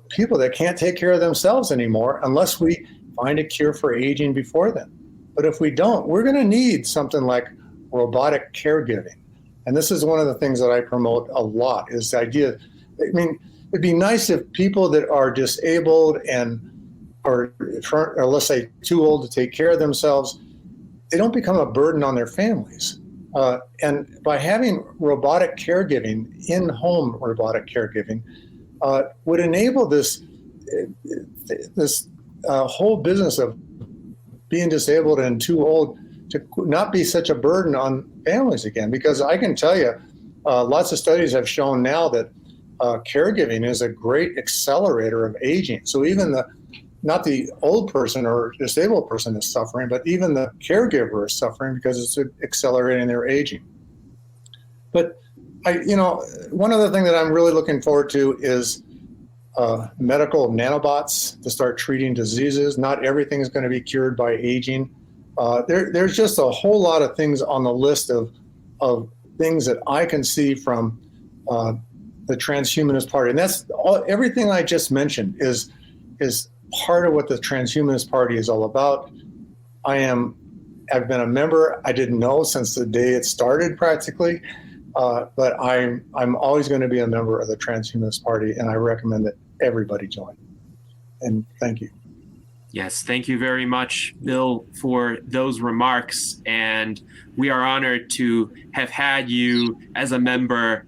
people that can't take care of themselves anymore unless we find a cure for aging before then. But if we don't, we're going to need something like robotic caregiving. And this is one of the things that I promote a lot, is the idea. I mean, it'd be nice if people that are disabled and or let's say too old to take care of themselves, they don't become a burden on their families. And by having robotic caregiving, in-home robotic caregiving, would enable this whole business of being disabled and too old to not be such a burden on families again. Because I can tell you, lots of studies have shown now that caregiving is a great accelerator of aging. So even not the old person or disabled person is suffering, but even the caregiver is suffering because it's accelerating their aging. But one other thing that I'm really looking forward to is medical nanobots to start treating diseases. Not everything is going to be cured by aging. There's just a whole lot of things on the list of things that I can see from the Transhumanist Party, and that's everything I just mentioned is part of what the Transhumanist Party is all about. I've been a member. I didn't know since the day it started practically, but I'm always going to be a member of the Transhumanist Party, and I recommend that everybody join. And thank you. Yes, thank you very much, Bill, for those remarks. And we are honored to have had you as a member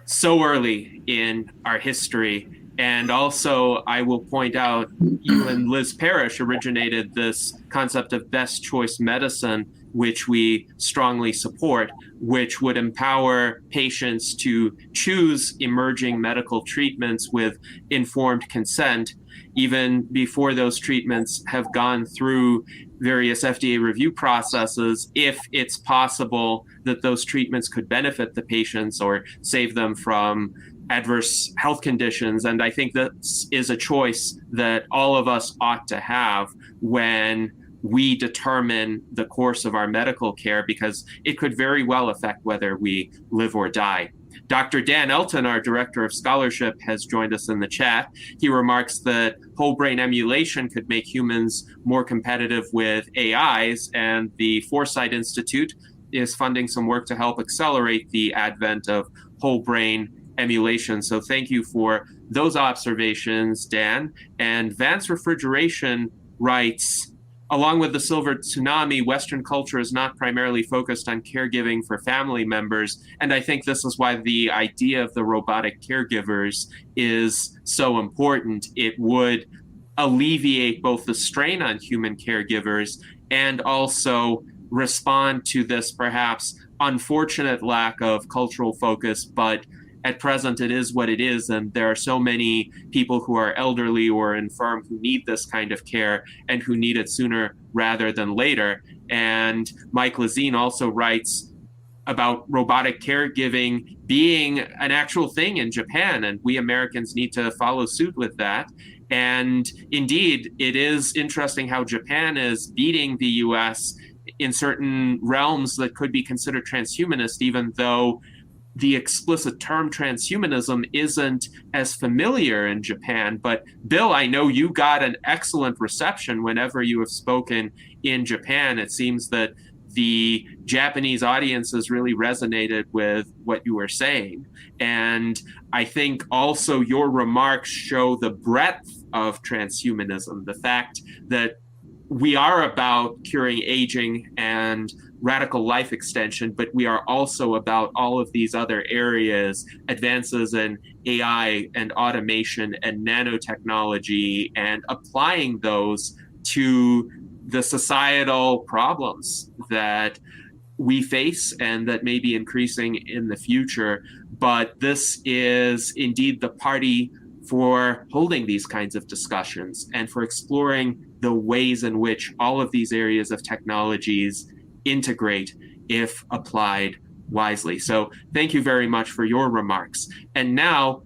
so early in our history. And also, I will point out, you and Liz Parrish originated this concept of best choice medicine, which we strongly support, which would empower patients to choose emerging medical treatments with informed consent, even before those treatments have gone through various FDA review processes, if it's possible that those treatments could benefit the patients or save them from adverse health conditions. And I think that is a choice that all of us ought to have when we determine the course of our medical care, because it could very well affect whether we live or die. Dr. Dan Elton, our Director of Scholarship, has joined us in the chat. He remarks that whole brain emulation could make humans more competitive with AIs, and the Foresight Institute is funding some work to help accelerate the advent of whole brain emulation. So thank you for those observations, Dan. And Vance Refrigeration writes, along with the silver tsunami, Western culture is not primarily focused on caregiving for family members. And I think this is why the idea of the robotic caregivers is so important. It would alleviate both the strain on human caregivers and also respond to this perhaps unfortunate lack of cultural focus, but at present, it is what it is, and there are so many people who are elderly or infirm who need this kind of care and who need it sooner rather than later. And Mike Lazine also writes about robotic caregiving being an actual thing in Japan, and we Americans need to follow suit with that. And indeed, it is interesting how Japan is beating the US in certain realms that could be considered transhumanist, even though the explicit term transhumanism isn't as familiar in Japan. But Bill, I know you got an excellent reception whenever you have spoken in Japan. It seems that the Japanese audiences really resonated with what you were saying. And I think also your remarks show the breadth of transhumanism, the fact that we are about curing aging and radical life extension, but we are also about all of these other areas, advances in AI and automation and nanotechnology, and applying those to the societal problems that we face and that may be increasing in the future. But this is indeed the party for holding these kinds of discussions and for exploring the ways in which all of these areas of technologies integrate if applied wisely. So thank you very much for your remarks. And now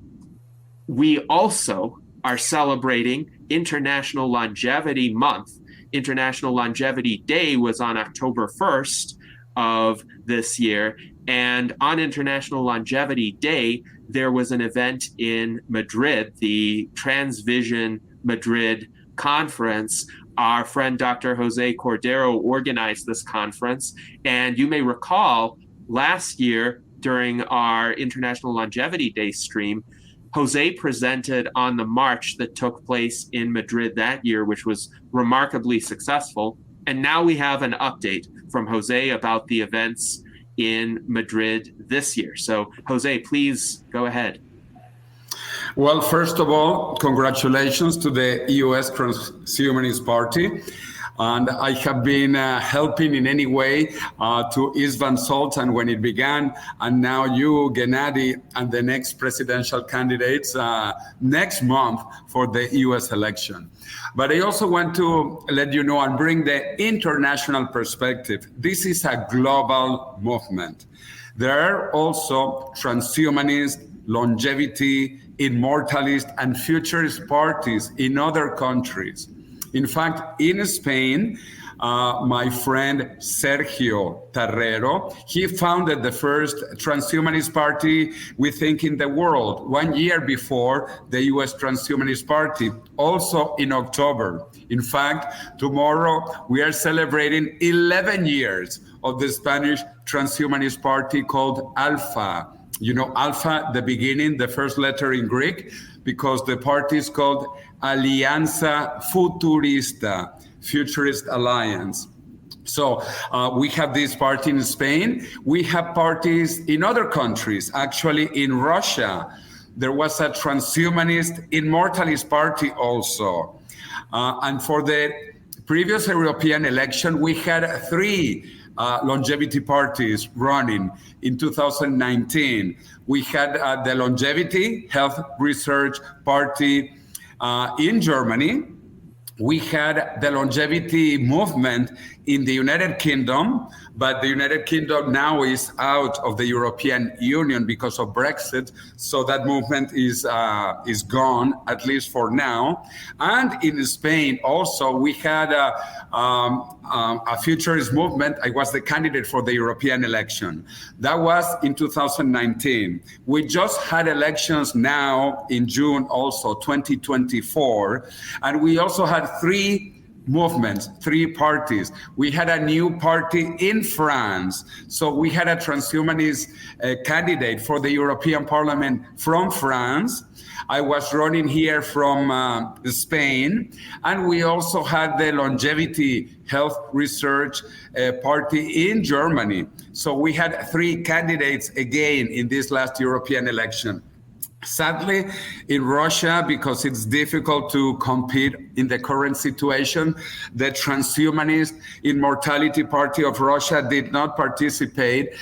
we also are celebrating International Longevity Month. International Longevity Day was on October 1st of this year. And on International Longevity Day, there was an event in Madrid, the Transvision Madrid conference. Our friend Dr. Jose Cordeiro organized this conference. And you may recall last year during our International Longevity Day stream, Jose presented on the march that took place in Madrid that year, which was remarkably successful. And now we have an update from Jose about the events in Madrid this year. So, Jose, please go ahead. Well, first of all, congratulations to the U.S.Transhumanist Party. And I have been helping in any way to Istvan Zoltan when it began, and now you, Gennady, and the next presidential candidates next month for the U.S. election. But I also want to let you know and bring the international perspective. This is a global movement. There are also transhumanist, longevity, immortalist, and futurist parties in other countries. In fact, in Spain, my friend Sergio Terrero, he founded the first transhumanist party, we think, in the world, 1 year before the U.S. Transhumanist Party, also in October. In fact, tomorrow we are celebrating 11 years of the Spanish Transhumanist Party called Alpha. You know, Alpha, the beginning, the first letter in Greek, because the party is called Alianza Futurista, Futurist Alliance. So we have this party in Spain. We have parties in other countries. Actually, in Russia, there was a transhumanist immortalist party also. And for the previous European election, we had 3 longevity parties running in 2019. We had the Longevity Health Research Party in Germany. We had the longevity movement in the United Kingdom, but the United Kingdom now is out of the European Union because of Brexit, so that movement is gone, at least for now. And in Spain also, we had a futurist movement. I was the candidate for the European election. That was in 2019. We just had elections now in June also, 2024, and we also had 3 movements, 3 parties. We had a new party in France. So we had a transhumanist candidate for the European Parliament from France. I was running here from Spain. And we also had the Longevity Health Research Party in Germany. So we had 3 candidates again in this last European election. Sadly, in Russia, because it's difficult to compete in the current situation, the Transhumanist Immortality Party of Russia did not participate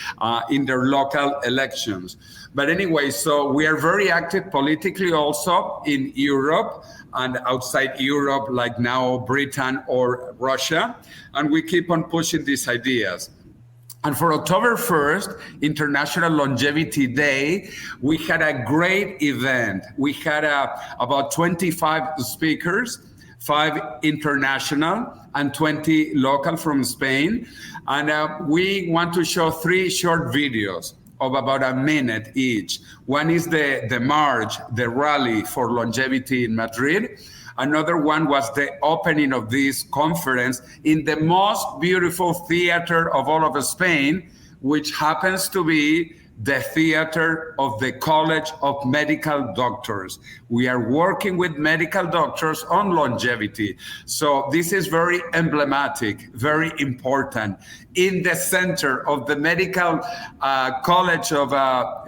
in their local elections. But anyway, so we are very active politically also in Europe and outside Europe, like now Britain or Russia, and we keep on pushing these ideas. And for October 1st, International Longevity Day, we had a great event. We had about 25 speakers, 5 international and 20 local from Spain. And we want to show 3 short videos of about a minute each. One is the march, the rally for longevity in Madrid. Another one was the opening of this conference in the most beautiful theater of all of Spain, which happens to be the theater of the College of Medical Doctors. We are working with medical doctors on longevity. So this is very emblematic, very important. In the center of the Medical College of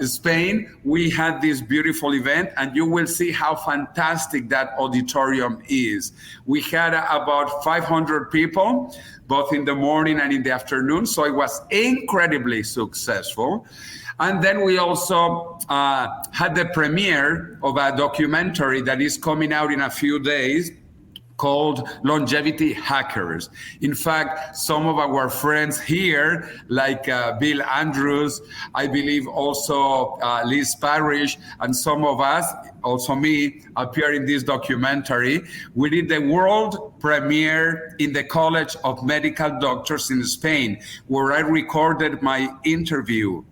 Spain, we had this beautiful event, and you will see how fantastic that auditorium is. We had about 500 people, both in the morning and in the afternoon, so it was incredibly successful. And then we also had the premiere of a documentary that is coming out in a few days called longevity hackers. In fact, some of our friends here, like Bill Andrews, I believe also Liz Parrish, and some of us, also me, appear in this documentary. We did the world premiere in the College of Medical Doctors in Spain, where I recorded my interview.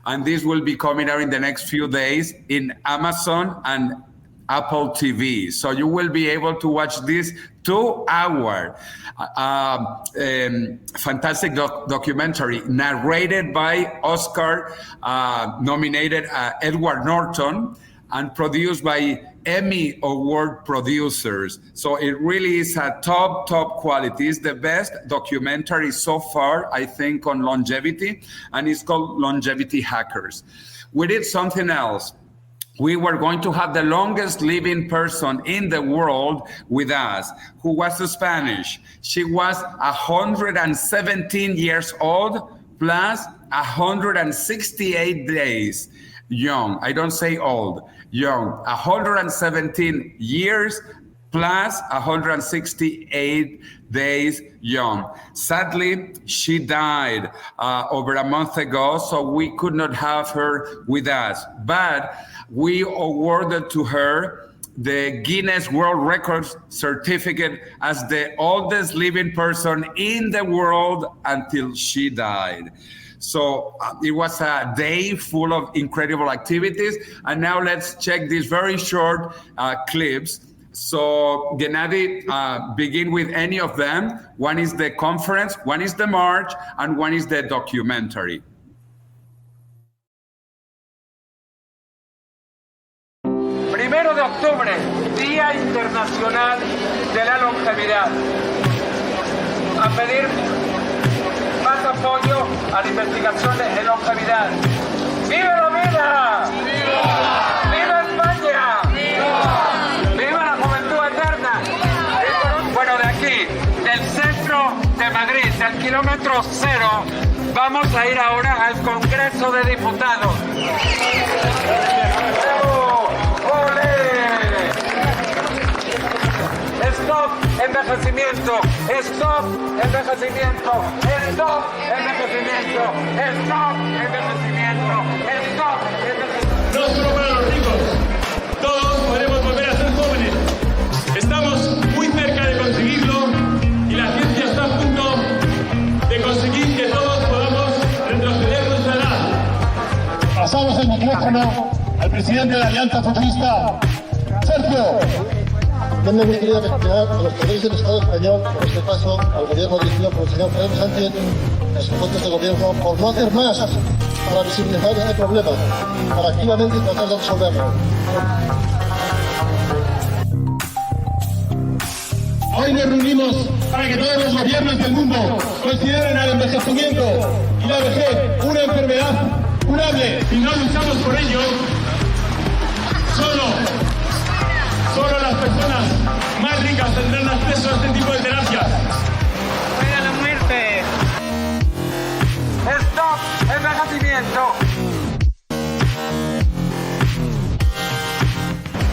And this will be coming out in the next few days in Amazon and Apple TV. So you will be able to watch this 2-hour fantastic documentary narrated by Oscar-nominated Edward Norton and produced by Emmy Award producers. So it really is a top quality. It's the best documentary so far, I think, on longevity, and it's called Longevity Hackers. We did something else. We were going to have the longest living person in the world with us, who was Spanish. She was 117 years old plus 168 days young. I don't say old, young. 117 years plus 168 days young. Sadly, she died over a month ago, so we could not have her with us. But we awarded to her the Guinness World Records certificate as the oldest living person in the world until she died. So it was a day full of incredible activities. And now let's check these very short clips. So Gennady, begin with any of them. One is the conference, one is the march, and one is the documentary. Primero de octubre, Día Internacional de la Longevidad. A pedir más apoyo a la investigación de longevidad. ¡Viva la vida! ¡Viva! ¡Viva España! ¡Viva! ¡Viva la juventud eterna! Bueno, de aquí, del centro de Madrid, del kilómetro cero, vamos a ir ahora al Congreso de Diputados. Stop envejecimiento, stop envejecimiento, stop envejecimiento, stop envejecimiento, stop envejecimiento. No solo para los ricos, todos podemos volver a ser jóvenes. Estamos muy cerca de conseguirlo y la ciencia está a punto de conseguir que todos podamos retroceder nuestra edad. Pasamos el micrófono al presidente de la Alianza Futurista, Sergio. Yo me gustaría recordar a los poderes del Estado español, por este paso, al gobierno dirigido por el señor Pedro Sánchez, a sus fuentes de gobierno, por no hacer más para visibilizar este problema, para activamente tratar de resolverlo. Hoy nos reunimos para que todos los gobiernos del mundo consideren el envejecimiento y la vejez una enfermedad curable. Si no luchamos por ello, solo las personas más ricas tendrán acceso a este tipo de terapias. ¡Fuera la muerte! ¡Stop envejecimiento!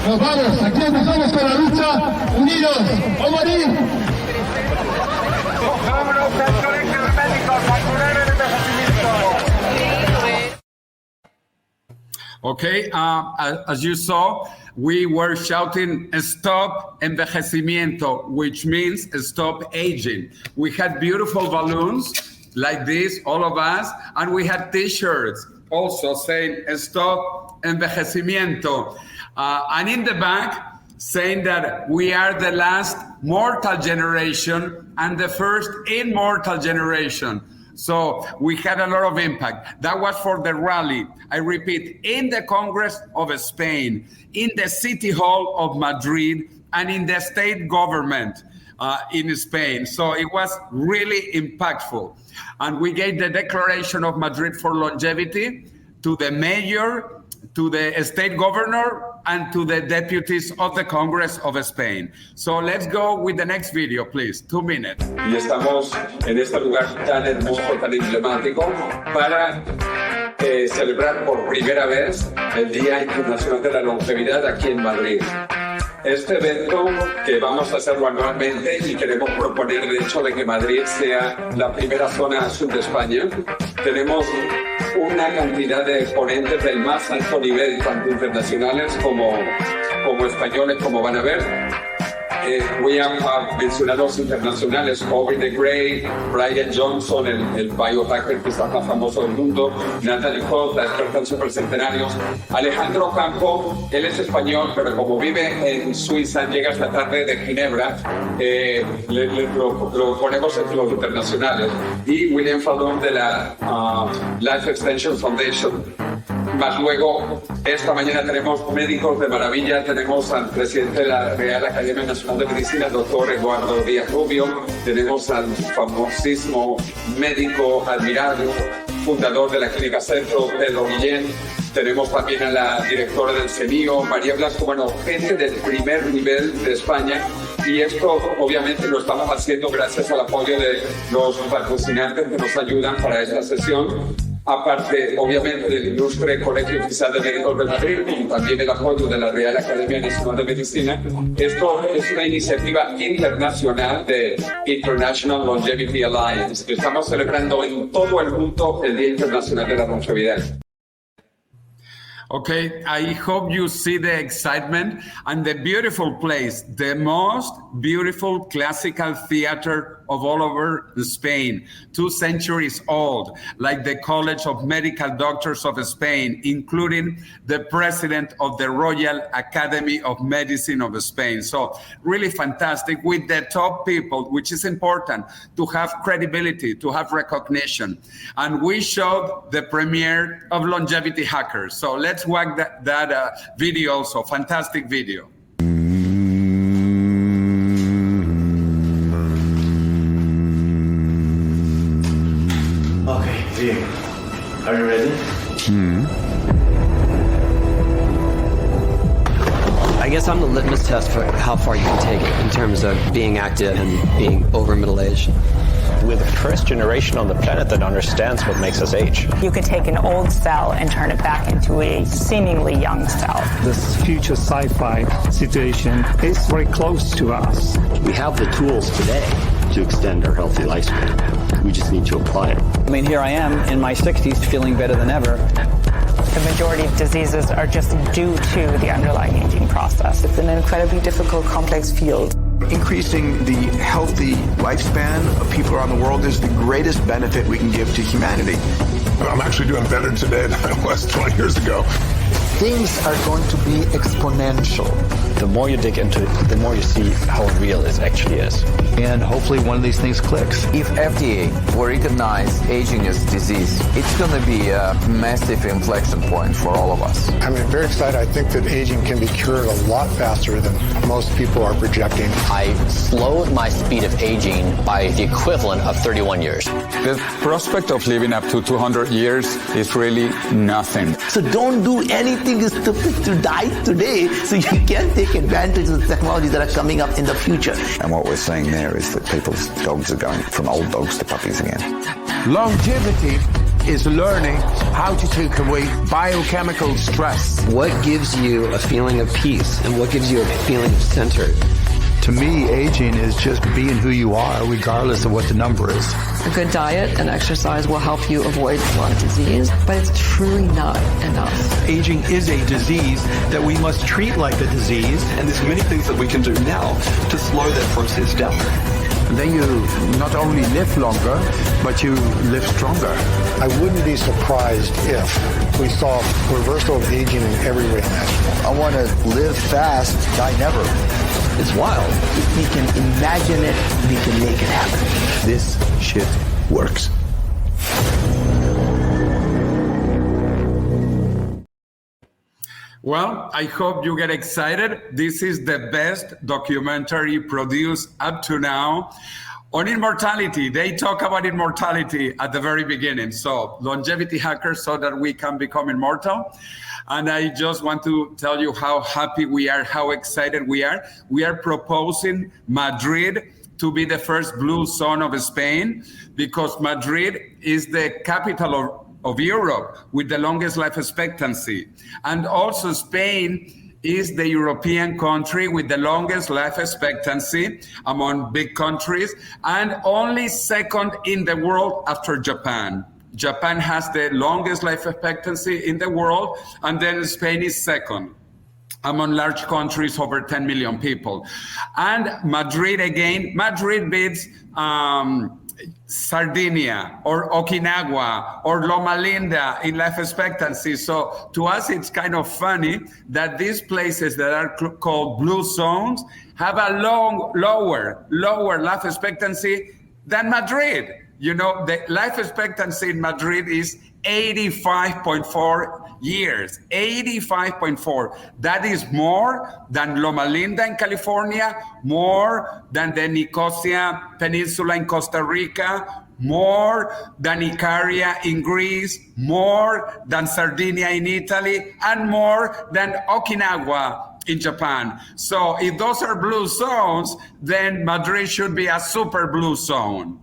Nos vamos, aquí empezamos con la lucha, unidos o morir. ¡Vámonos al colegio de médicos a curar el envejecimiento! Okay, as you saw, we were shouting stop envejecimiento, which means stop aging. We had beautiful balloons like this, all of us, and we had t-shirts also saying stop envejecimiento. And in the back, saying that we are the last mortal generation and the first immortal generation. So we had a lot of impact. That was for the rally. I repeat, in the Congress of Spain, in the City Hall of Madrid, and in the state government in Spain. So it was really impactful. And we gave the Declaration of Madrid for Longevity to the mayor, to the state governor, and to the deputies of the Congress of Spain. So let's go with the next video, please. 2 minutes. Y estamos en este lugar tan hermoso, tan emblemático, para celebrar por primera vez el Día Internacional de la Longevidad aquí en Madrid. Este evento que vamos a hacerlo anualmente y queremos proponer de hecho de que Madrid sea la primera zona sur de España. Tenemos una cantidad de ponentes del más alto nivel, tanto internacionales como españoles, como van a ver. Voy a mencionar los internacionales: Aubrey de Grey, Brian Johnson, el biohacker que está más famoso del mundo, Natalie Holt, la experta en supercentenarios, Alejandro Campo, él es español, pero como vive en Suiza, llega esta tarde de Ginebra, lo ponemos entre los internacionales, y William Fallon de la Life Extension Foundation. Más luego, esta mañana tenemos médicos de maravilla, tenemos al presidente de la Real Academia Nacional de Medicina, el doctor Eduardo Díaz Rubio, tenemos al famosísimo médico admirable, fundador de la Clínica Centro, Pedro Guillén, tenemos también a la directora del CENIO, María Blasco, bueno, gente del primer nivel de España, y esto obviamente lo estamos haciendo gracias al apoyo de los patrocinantes que nos ayudan para esta sesión. Aparte, obviamente, del ilustre Colegio Oficial de Médicos de Madrid y también el apoyo de la Real Academia Nacional de Medicina. Esto es una iniciativa internacional de International Longevity Alliance. Estamos celebrando en todo el mundo el Día Internacional de la Longevidad. Okay, I hope you see the excitement and the beautiful place, the most beautiful classical theater of all over Spain, 2 centuries old, like the College of Medical Doctors of Spain, including the president of the Royal Academy of Medicine of Spain. So really fantastic with the top people, which is important to have credibility, to have recognition. And we showed the premiere of Longevity Hackers. So let's watch that video also, fantastic video. Okay, Jim, are you ready? I guess I'm the litmus test for how far you can take it in terms of being active and being over middle-aged. We're the first generation on the planet that understands what makes us age. You could take an old cell and turn it back into a seemingly young cell. This future sci-fi situation is very close to us. We have the tools today to extend our healthy lifespan. We just need to apply it. I mean, here I am in my 60s feeling better than ever. The majority of diseases are just due to the underlying aging process. It's an incredibly difficult, complex field. Increasing the healthy lifespan of people around the world is the greatest benefit we can give to humanity. I'm actually doing better today than I was 20 years ago. Things are going to be exponential. The more you dig into it, the more you see how real it actually is. And hopefully one of these things clicks. If FDA will recognize aging as disease, it's going to be a massive inflection point for all of us. I'm very excited. I think that aging can be cured a lot faster than most people are projecting. I slowed my speed of aging by the equivalent of 31 years. The prospect of living up to 200 years is really nothing. So don't do anything stupid to die today so you can take advantage of the technologies that are coming up in the future. And what we're seeing there is that people's dogs are going from old dogs to puppies again. Longevity is learning how to take away biochemical stress. What gives you a feeling of peace and what gives you a feeling of centered? To me, aging is just being who you are, regardless of what the number is. A good diet and exercise will help you avoid a lot of disease, but it's truly not enough. Aging is a disease that we must treat like a disease, and there's many things that we can do now to slow that process down. Then you not only live longer, but you live stronger. I wouldn't be surprised if we saw reversal of aging in every way imaginable. I want to live fast, die never. It's wild. If we can imagine it, we can make it happen. This shit works. Well, I hope you get excited. This is the best documentary produced up to now on immortality. They talk about immortality at the very beginning. So longevity hackers so that we can become immortal. And I just want to tell you how happy we are, how excited we are. We are proposing Madrid to be the first blue zone of Spain because Madrid is the capital of Europe with the longest life expectancy. And also Spain is the European country with the longest life expectancy among big countries, and only second in the world after Japan. Japan has the longest life expectancy in the world, and then Spain is second among large countries over 10 million people. And Madrid again, Madrid beats Sardinia or Okinawa or Loma Linda in life expectancy. So to us, it's kind of funny that these places that are called blue zones have a lower life expectancy than Madrid. You know, the life expectancy in Madrid is 85.4 years, 85.4. That is more than Loma Linda in California, more than the Nicosia Peninsula in Costa Rica, more than Icaria in Greece, more than Sardinia in Italy, and more than Okinawa in Japan. So if those are blue zones, then Madrid should be a super blue zone.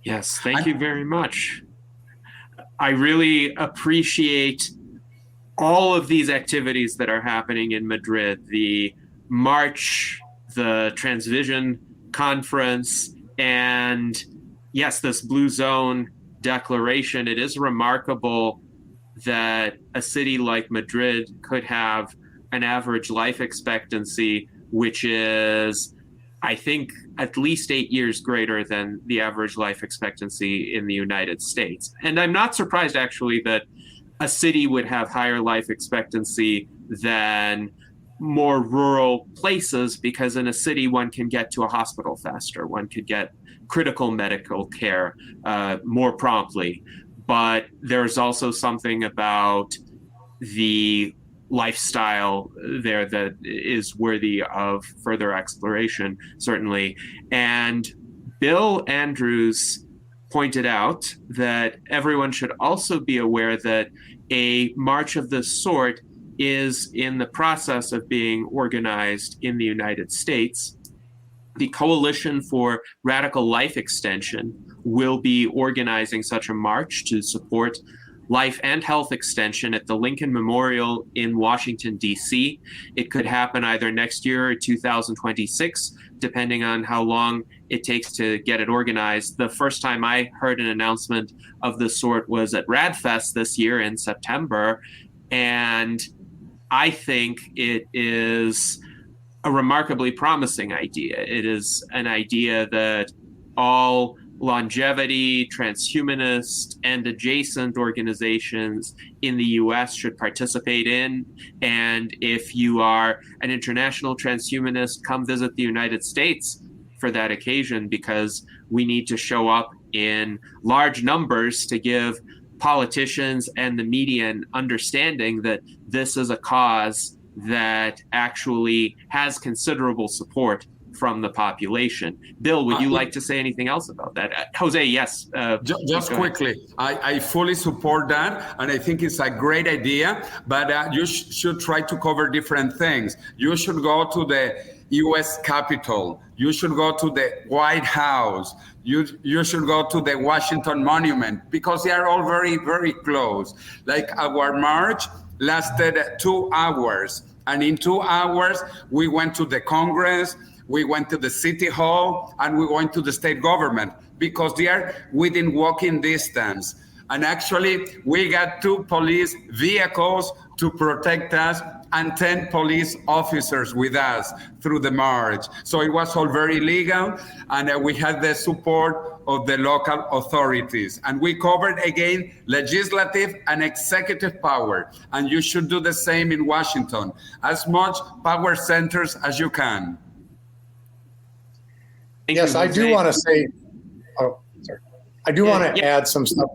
Yes, thank you very much. I really appreciate all of these activities that are happening in Madrid, the march, the Transvision conference, and yes, this Blue Zone declaration. It is remarkable that a city like Madrid could have an average life expectancy, which is, I think, at least 8 years greater than the average life expectancy in the United States. And I'm not surprised, actually, that a city would have higher life expectancy than more rural places, because in a city, one can get to a hospital faster. One could get critical medical care more promptly. But there's also something about the lifestyle there that is worthy of further exploration, certainly. And Bill Andrews pointed out that everyone should also be aware that a march of this sort is in the process of being organized in the United States. The Coalition for Radical Life Extension will be organizing such a march to support life and health extension at the Lincoln Memorial in Washington, D.C. It could happen either next year or 2026, depending on how long it takes to get it organized. The first time I heard an announcement of this sort was at RadFest this year in September, and I think it is a remarkably promising idea. It is an idea that all longevity, transhumanist, and adjacent organizations in the US should participate in. And if you are an international transhumanist, come visit the United States for that occasion, because we need to show up in large numbers to give politicians and the media an understanding that this is a cause that actually has considerable support from the population. Bill, would you like to say anything else about that? Jose, yes. Just quickly, I fully support that, and I think it's a great idea, but you should try to cover different things. You should go to the U.S. Capitol. You should go to the White House. You should go to the Washington Monument, because they are all very, very close. Like our march lasted 2 hours, and in 2 hours, we went to the Congress, we went to the City Hall, and we went to the state government, because they are within walking distance. And actually, we got 2 police vehicles to protect us and 10 police officers with us through the march. So it was all very legal, and we had the support of the local authorities. And we covered, again, legislative and executive power. And you should do the same in Washington, as much power centers as you can. Yes, I do want to say, I do want to add some stuff.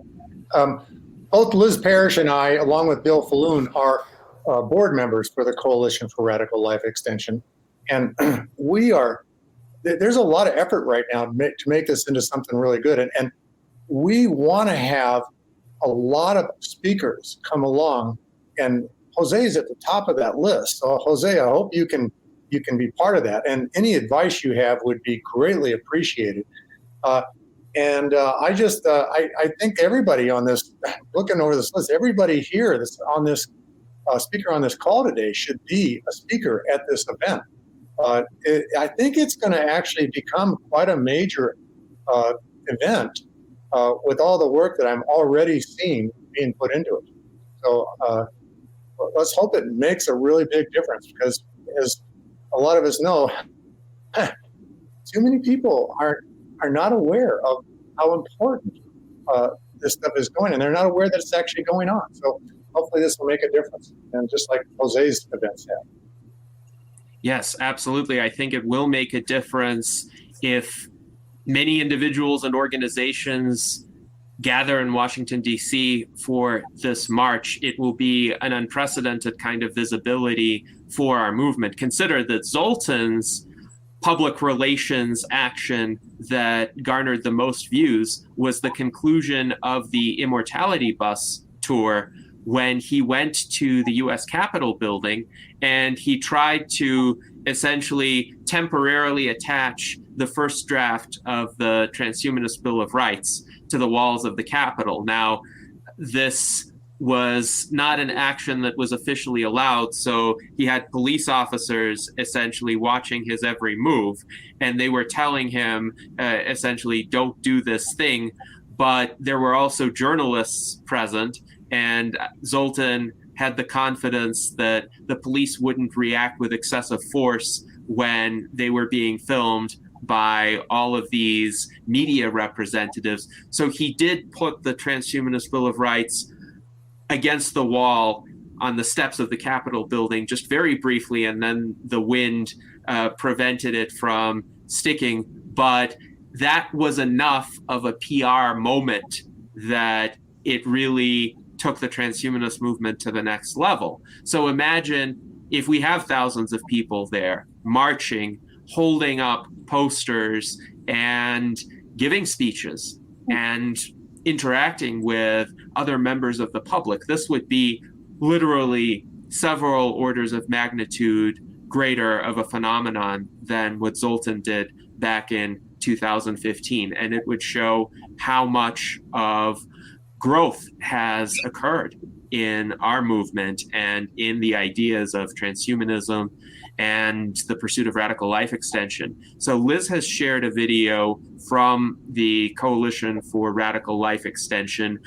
Both Liz Parrish and I, along with Bill Falloon, are board members for the Coalition for Radical Life Extension. And there's a lot of effort right now to make this into something really good. And we want to have a lot of speakers come along, and Jose's at the top of that list. So Jose, I hope you can be part of that. And any advice you have would be greatly appreciated. I think everybody on this, looking over this list, everybody here that's on this speaker on this call today should be a speaker at this event. I think it's going to actually become quite a major event with all the work that I'm already seeing being put into it. So let's hope it makes a really big difference, because as a lot of us know, too many people are not aware of how important this stuff is going, and they're not aware that it's actually going on. So hopefully this will make a difference, and just like Jose's events have. Yes, absolutely. I think it will make a difference if many individuals and organizations gather in Washington, D.C. for this march. It will be an unprecedented kind of visibility for our movement. Consider that Zoltan's public relations action that garnered the most views was the conclusion of the Immortality Bus tour, when he went to the U.S. Capitol building and he tried to essentially temporarily attach the first draft of the Transhumanist Bill of Rights to the walls of the Capitol. Now, this was not an action that was officially allowed, so he had police officers essentially watching his every move, and they were telling him essentially, don't do this thing. But there were also journalists present, and Zoltan had the confidence that the police wouldn't react with excessive force when they were being filmed by all of these media representatives. So he did put the Transhumanist Bill of Rights against the wall on the steps of the Capitol building just very briefly, and then the wind prevented it from sticking. But that was enough of a PR moment that it really took the transhumanist movement to the next level. So imagine if we have thousands of people there marching, holding up posters and giving speeches and interacting with other members of the public. This would be literally several orders of magnitude greater of a phenomenon than what Zoltan did back in 2015. And it would show how much of growth has occurred in our movement and in the ideas of transhumanism and the pursuit of radical life extension. So Liz has shared a video from the Coalition for Radical Life Extension,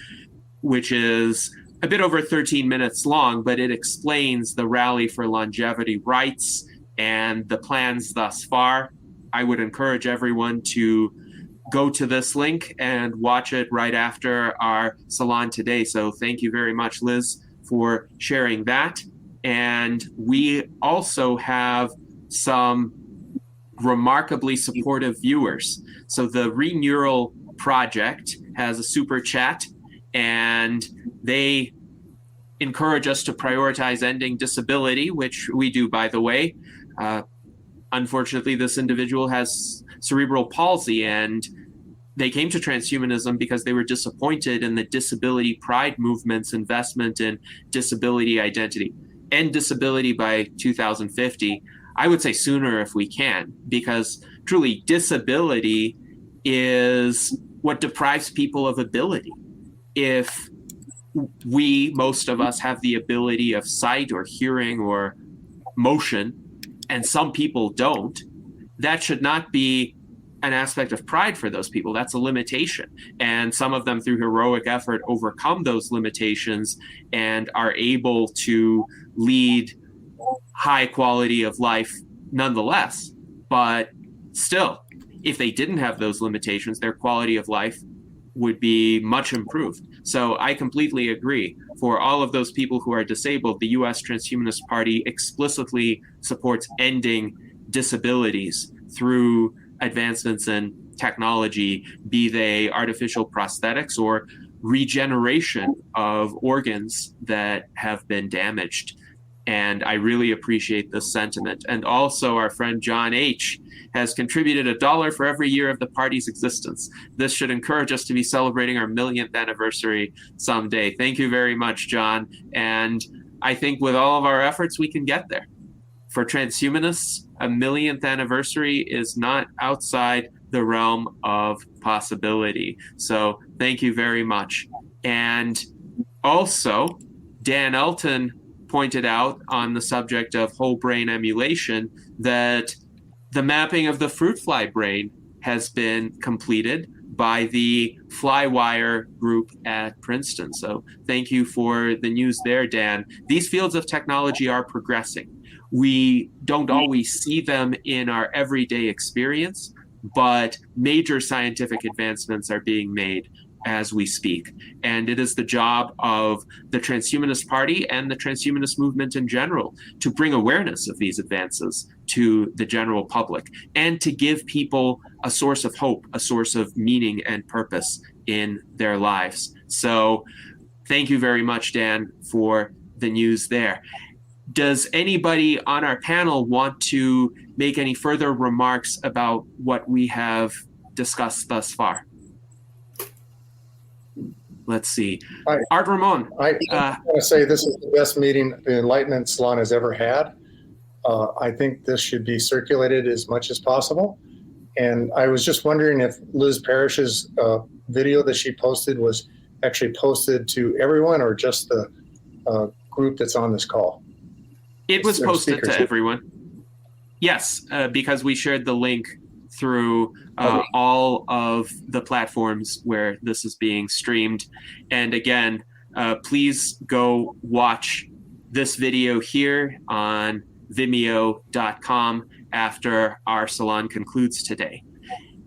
which is a bit over 13 minutes long, but it explains the Rally for Longevity Rights and the plans thus far. I would encourage everyone to go to this link and watch it right after our Salon today. So thank you very much, Liz, for sharing that. And we also have some remarkably supportive viewers. So the Reneural Project has a super chat, and they encourage us to prioritize ending disability, which we do, by the way. Unfortunately, this individual has cerebral palsy, and they came to transhumanism because they were disappointed in the disability pride movement's investment in disability identity. End disability by 2050. I would say sooner if we can, because truly disability is what deprives people of ability. If we, most of us, have the ability of sight or hearing or motion, and some people don't, that should not be an aspect of pride for those people. That's a limitation. And some of them, through heroic effort, overcome those limitations and are able to lead high quality of life nonetheless. But still, if they didn't have those limitations, their quality of life would be much improved. So I completely agree. For all of those people who are disabled, the U.S.Transhumanist Party explicitly supports ending disabilities through advancements in technology, be they artificial prosthetics or regeneration of organs that have been damaged. And I really appreciate this sentiment. And also our friend John H. has contributed $1 for every year of the party's existence. This should encourage us to be celebrating our 1,000th anniversary someday. Thank you very much, John. And I think with all of our efforts, we can get there. For transhumanists, a 1,000th anniversary is not outside the realm of possibility. So thank you very much. And also, Dan Elton pointed out on the subject of whole brain emulation that the mapping of the fruit fly brain has been completed by the Flywire group at Princeton. So thank you for the news there, Dan. These fields of technology are progressing. We don't always see them in our everyday experience, but major scientific advancements are being made as we speak. And it is the job of the Transhumanist Party and the transhumanist movement in general to bring awareness of these advances to the general public and to give people a source of hope, a source of meaning and purpose in their lives. So thank you very much, Dan, for the news there. Does anybody on our panel want to make any further remarks about what we have discussed thus far? Let's see. Art Ramon. I want to say this is the best meeting the Enlightenment Salon has ever had. I think this should be circulated as much as possible. And I was just wondering if Liz Parrish's video that she posted was actually posted to everyone or just the group that's on this call. It was posted to everyone. Yes, because we shared the link through all of the platforms where this is being streamed. And again, please go watch this video here on vimeo.com after our salon concludes today.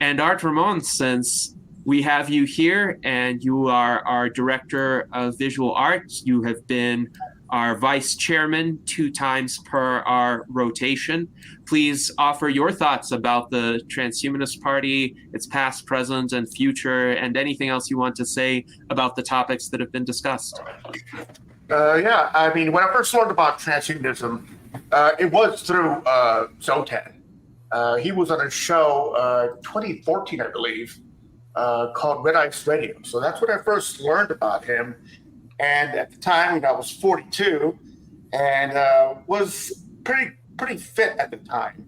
And Art Ramon, since we have you here and you are our Director of Visual Arts, you have been our Vice Chairman 2 times per our rotation. Please offer your thoughts about the Transhumanist Party, its past, present, and future, and anything else you want to say about the topics that have been discussed. Yeah, I mean, when I first learned about transhumanism, it was through Zoltan. He was on a show 2014, I believe, called Red Ice Radio. So that's when I first learned about him. And at the time, I was 42 and was pretty fit at the time,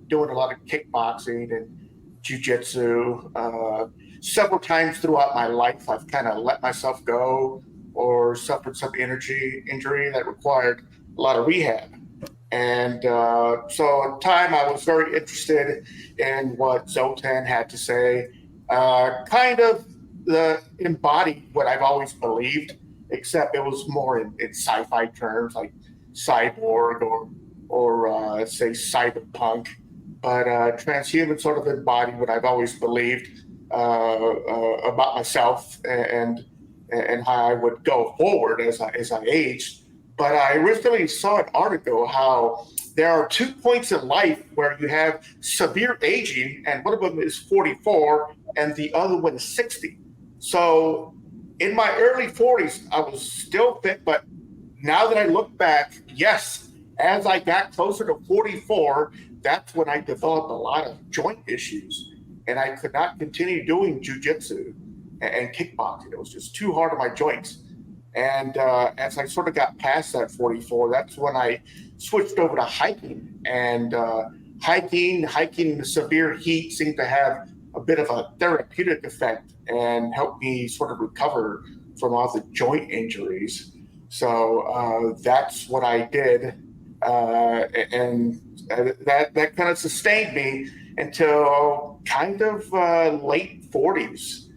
doing a lot of kickboxing and jiu-jitsu. Several times throughout my life, I've kind of let myself go or suffered some injury that required a lot of rehab. And so at the time, I was very interested in what Zoltan had to say, kind of embodied what I've always believed, except it was more in sci-fi terms like cyborg or say cyberpunk. But transhuman sort of embodied what I've always believed about myself and how I would go forward as I aged. But I recently saw an article how there are 2 points in life where you have severe aging, and one of them is 44 and the other one is 60. So in my early 40s, I was still fit, but now that I look back, yes, as I got closer to 44, that's when I developed a lot of joint issues, and I could not continue doing jiu-jitsu and kickboxing. It was just too hard on my joints. And as I sort of got past that 44, that's when I switched over to hiking. And hiking in the severe heat seemed to have a bit of a therapeutic effect and help me sort of recover from all the joint injuries. So that's what I did. And that kind of sustained me until kind of late 40s.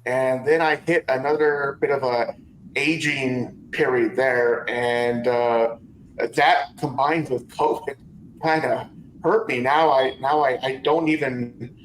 And then I hit another bit of a aging period there. And that combined with COVID kind of hurt me. Now I don't even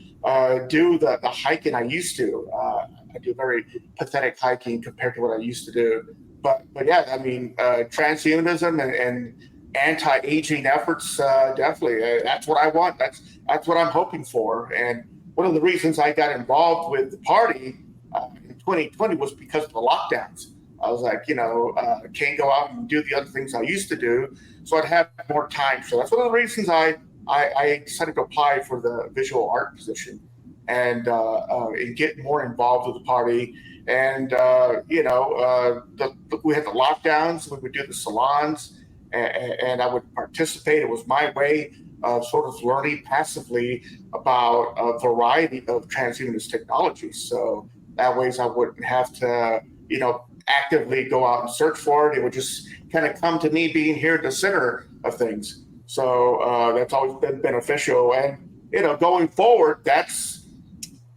do the hiking I used to. I do very pathetic hiking compared to what I used to do. But yeah, I mean, transhumanism and anti-aging efforts, definitely. That's what I want. That's what I'm hoping for. And one of the reasons I got involved with the party in 2020 was because of the lockdowns. I was like, can't go out and do the other things I used to do, so I'd have more time. So that's one of the reasons I decided to apply for the visual art position and get more involved with the party. And we had the lockdowns. We would do the salons, and I would participate. It was my way of sort of learning passively about a variety of transhumanist technologies. So that ways I wouldn't have to, actively go out and search for it. It would just kind of come to me being here at the center of things. So that's always been beneficial. And, going forward,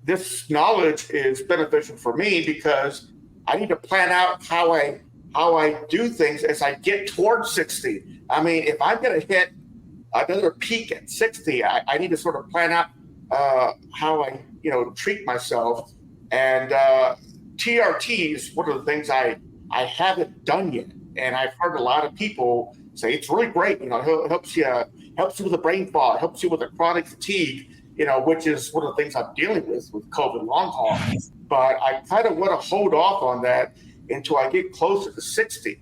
this knowledge is beneficial for me because I need to plan out how I do things as I get towards 60. I mean, if I'm going to hit another peak at 60, I need to sort of plan out how I, treat myself. And TRT is one of the things I haven't done yet. And I've heard a lot of people say it's really great. It helps you with the brain fog, helps you with the chronic fatigue, which is one of the things I'm dealing with COVID long haul. But I kind of want to hold off on that until I get closer to 60,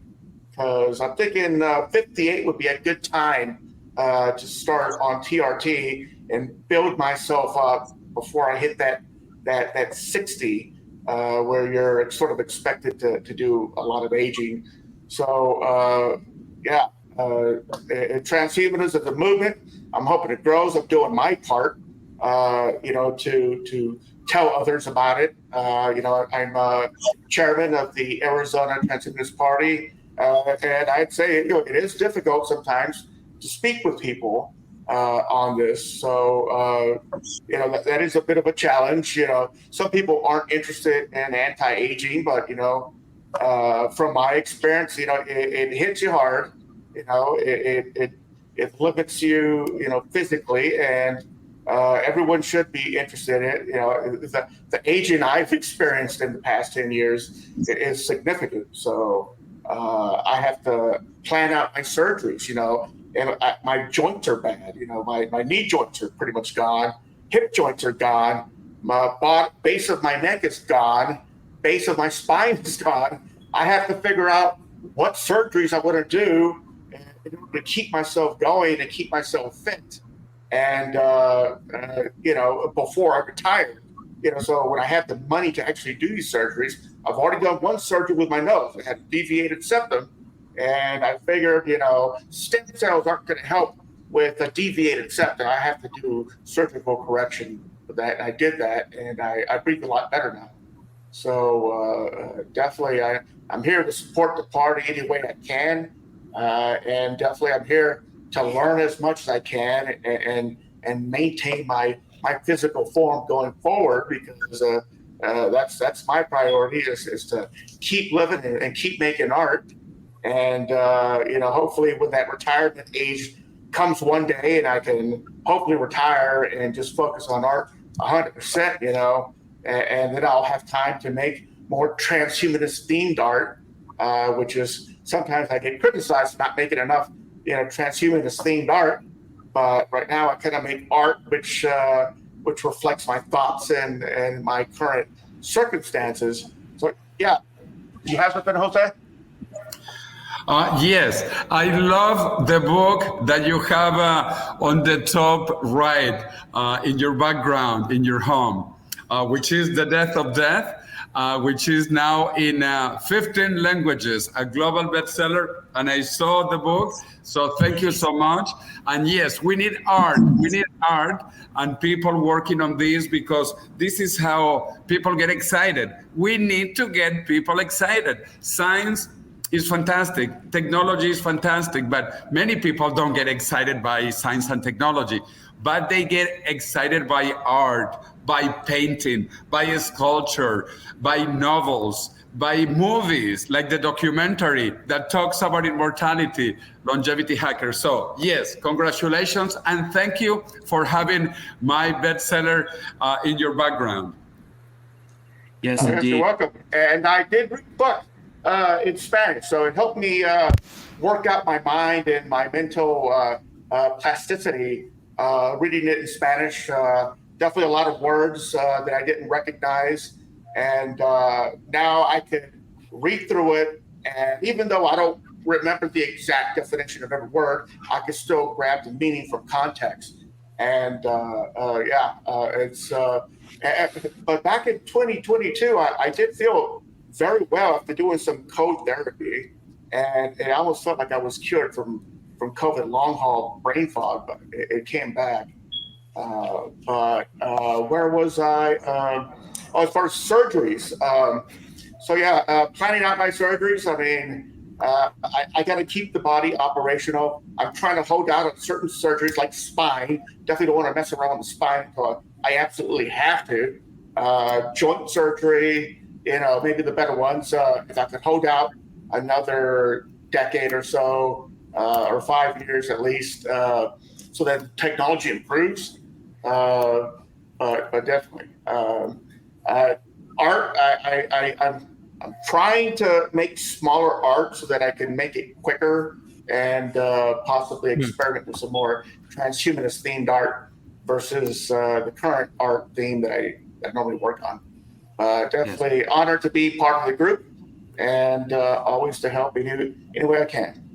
because I'm thinking 58 would be a good time to start on TRT and build myself up before I hit that 60, where you're sort of expected to do a lot of aging. So transhumanism is a movement. I'm hoping it grows. I'm doing my part, to tell others about it. I'm chairman of the Arizona Transhumanist Party, and I'd say it is difficult sometimes to speak with people on this. So that is a bit of a challenge. Some people aren't interested in anti-aging, but from my experience, it hits you hard. It limits you, physically, and everyone should be interested in it. The aging I've experienced in the past 10 years is significant. So I have to plan out my surgeries, and my joints are bad. My knee joints are pretty much gone. Hip joints are gone. My base of my neck is gone. Base of my spine is gone. I have to figure out what surgeries I want to do in order to keep myself going and keep myself fit. And, before I retire, so when I have the money to actually do these surgeries, I've already done one surgery with my nose. I had a deviated septum, and I figured, stem cells aren't going to help with a deviated septum. I have to do surgical correction for that. And I did that, and I breathe a lot better now. So definitely, I'm here to support the party any way I can, and definitely I'm here to learn as much as I can and maintain my physical form going forward, because that's my priority is to keep living and keep making art. And hopefully when that retirement age comes one day and I can hopefully retire and just focus on art 100%, and then I'll have time to make more transhumanist themed art, which is sometimes I get criticized for not making enough transhumanist themed art, but right now I kind of make art which reflects my thoughts and my current circumstances. So yeah, do you have something, Jose? Yes, I love the book that you have on the top right in your background in your home, which is The Death of Death. Which is now in 15 languages, a global bestseller, and I saw the book, so thank you so much. And yes, we need art. We need art and people working on this, because this is how people get excited. We need to get people excited. Science is fantastic. Technology is fantastic, but many people don't get excited by science and technology, but they get excited by art, by painting, by sculpture, by novels, by movies, like the documentary that talks about immortality, Longevity Hacker. So yes, congratulations, and thank you for having my bestseller in your background. Yes, indeed. You're welcome. And I did read the book in Spanish, so it helped me work out my mind and my mental plasticity, reading it in Spanish. Definitely a lot of words that I didn't recognize. And now I can read through it, and even though I don't remember the exact definition of every word, I can still grab the meaning from context. And it's but back in 2022, I did feel very well after doing some code therapy, and it almost felt like I was cured from COVID long haul brain fog, but it came back. But where was I? As far as surgeries, So yeah, planning out my surgeries. I mean, I got to keep the body operational. I'm trying to hold out on certain surgeries like spine. Definitely don't want to mess around with the spine until I absolutely have to. Joint surgery, maybe the better ones. If I could hold out another decade or so, or 5 years at least, so that technology improves. But definitely, art. I'm trying to make smaller art so that I can make it quicker and possibly experiment with some more transhumanist themed art versus the current art theme that I normally work on. Definitely honored to be part of the group and always to help any way I can.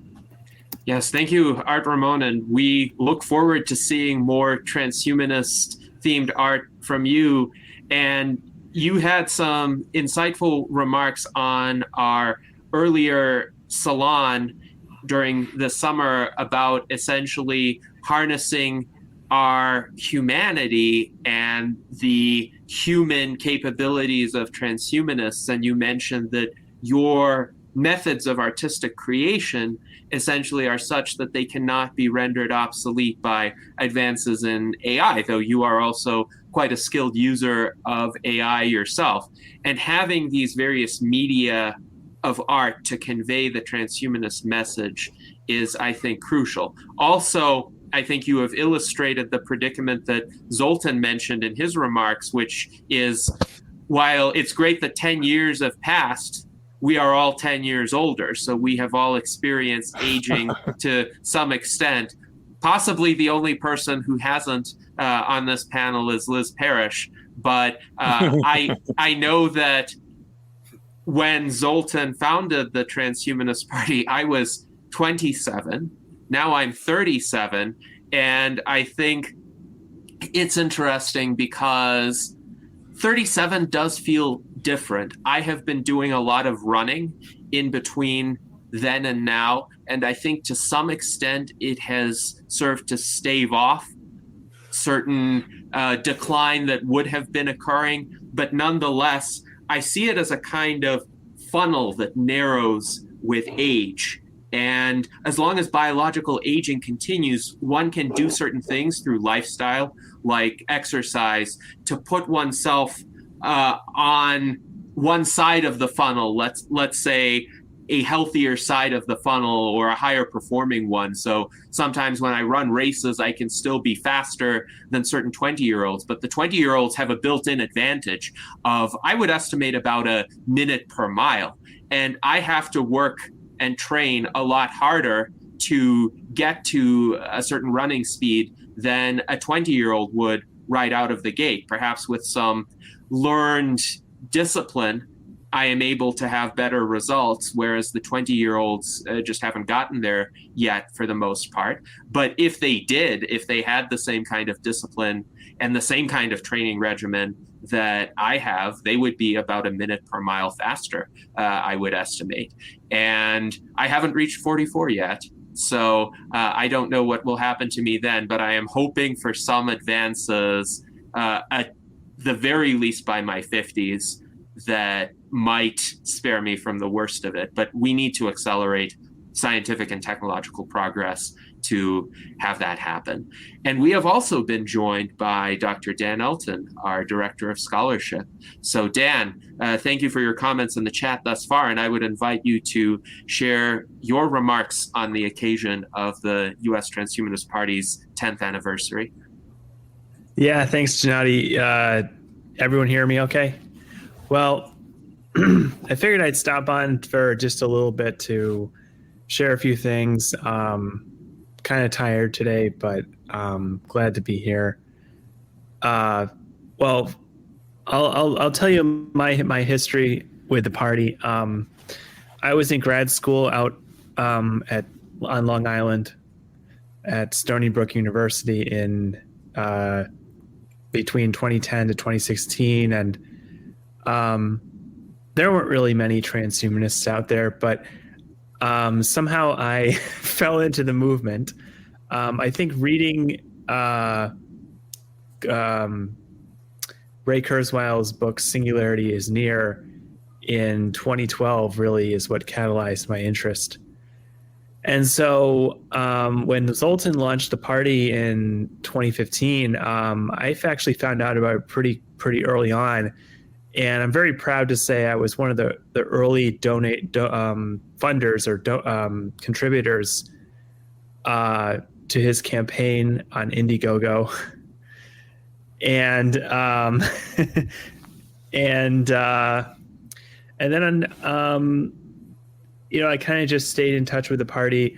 Yes, thank you, Art Ramon, and we look forward to seeing more transhumanist-themed art from you. And you had some insightful remarks on our earlier Salon during the summer about essentially harnessing our humanity and the human capabilities of transhumanists. And you mentioned that your methods of artistic creation essentially are such that they cannot be rendered obsolete by advances in AI, though you are also quite a skilled user of AI yourself. And having these various media of art to convey the transhumanist message is, I think, crucial. Also, I think you have illustrated the predicament that Zoltan mentioned in his remarks, which is, while it's great that 10 years have passed, we are all 10 years older. So we have all experienced aging to some extent. Possibly the only person who hasn't on this panel is Liz Parrish. But I know that when Zoltan founded the Transhumanist Party, I was 27. Now I'm 37. And I think it's interesting because 37 does feel different. I have been doing a lot of running in between then and now, and I think to some extent it has served to stave off certain decline that would have been occurring. But nonetheless, I see it as a kind of funnel that narrows with age. And as long as biological aging continues, one can do certain things through lifestyle, like exercise, to put oneself on one side of the funnel, let's say a healthier side of the funnel or a higher performing one. So sometimes when I run races, I can still be faster than certain 20-year-olds, but the 20-year-olds have a built-in advantage of, I would estimate, about a minute per mile. And I have to work and train a lot harder to get to a certain running speed than a 20-year-old would right out of the gate. Perhaps with some learned discipline, I am able to have better results, whereas the 20-year-olds just haven't gotten there yet for the most part. But if they did, if they had the same kind of discipline and the same kind of training regimen that I have, they would be about a minute per mile faster, I would estimate. And I haven't reached 44 yet. So I don't know what will happen to me then, but I am hoping for some advances at the very least by my 50s that might spare me from the worst of it. But we need to accelerate scientific and technological progress to have that happen. And we have also been joined by Dr. Dan Elton, our Director of Scholarship. So Dan, thank you for your comments in the chat thus far, and I would invite you to share your remarks on the occasion of the U.S. Transhumanist Party's 10th anniversary. Yeah, thanks, Gennady. Everyone hear me okay? Well, I figured I'd stop on for just a little bit to share a few things. Kind of tired today, but glad to be here. Well, I'll tell you my history with the party. I was in grad school out on Long Island at Stony Brook University in between 2010 to 2016, and there weren't really many transhumanists out there, but somehow I fell into the movement. I think reading Ray Kurzweil's book Singularity is Near in 2012 really is what catalyzed my interest. And so when Zoltan launched the party in 2015, I actually found out about it pretty early on. And I'm very proud to say I was one of the early funders or contributors to his campaign on Indiegogo. And and then I kind of just stayed in touch with the party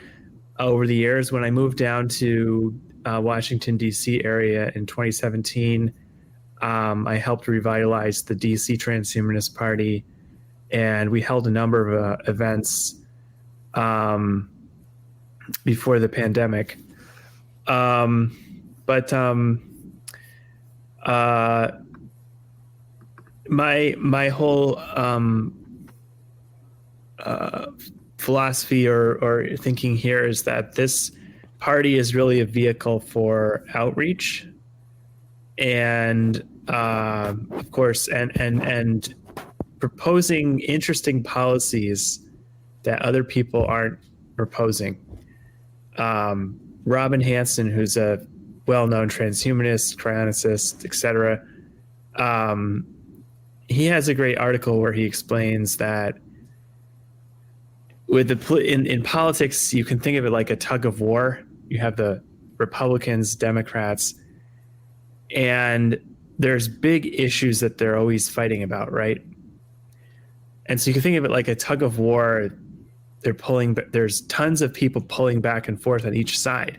over the years. When I moved down to Washington, D.C. area in 2017, I helped revitalize the D.C. Transhumanist Party, and we held a number of events before the pandemic. My whole philosophy or thinking here is that this party is really a vehicle for outreach, and of course, and proposing interesting policies that other people aren't proposing. Robin Hanson, who's a well-known transhumanist, cryonicist, etc., he has a great article where he explains that with in politics, you can think of it like a tug of war. You have the Republicans, Democrats, and there's big issues that they're always fighting about, right? And so you can think of it like a tug of war. There's tons of people pulling back and forth on each side.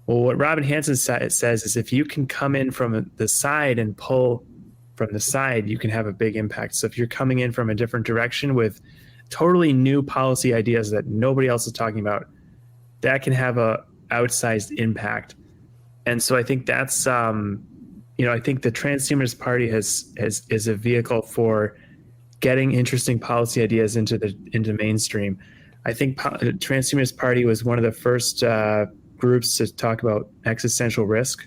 Well, what Robin Hanson says is if you can come in from the side and pull from the side, you can have a big impact. So if you're coming in from a different direction with totally new policy ideas that nobody else is talking about, that can have a outsized impact. And so I think that's, I think the Transhumanist Party is a vehicle for getting interesting policy ideas into mainstream. I think the Transhumanist Party was one of the first groups to talk about existential risk.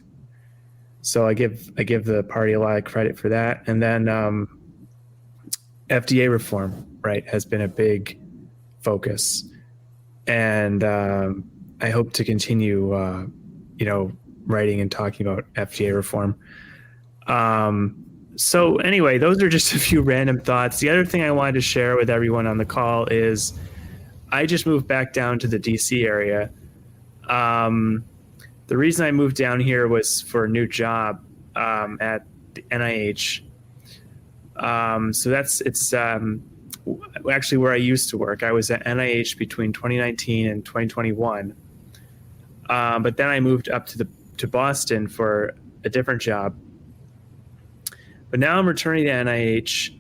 So I give the party a lot of credit for that. And then FDA reform, right, has been a big focus. And I hope to continue, writing and talking about FDA reform. So anyway, those are just a few random thoughts. The other thing I wanted to share with everyone on the call is I just moved back down to the DC area. The reason I moved down here was for a new job at the NIH. So it's actually where I used to work. I was at NIH between 2019 and 2021. But then I moved up to Boston for a different job. But now I'm returning to NIH,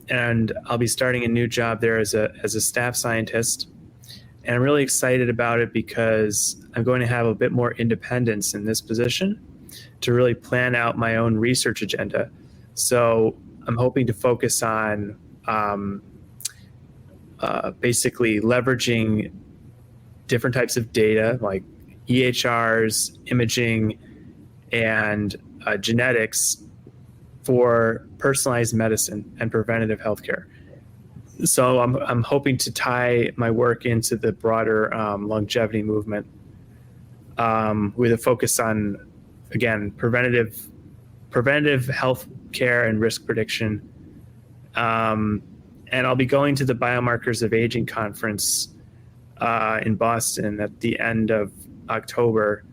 and I'll be starting a new job there as a staff scientist. And I'm really excited about it because I'm going to have a bit more independence in this position to really plan out my own research agenda. So I'm hoping to focus on basically leveraging different types of data like EHRs, imaging, and genetics for personalized medicine and preventative healthcare. So I'm hoping to tie my work into the broader longevity movement with a focus on, again, preventative health care and risk prediction. And I'll be going to the Biomarkers of Aging conference in Boston at the end of October.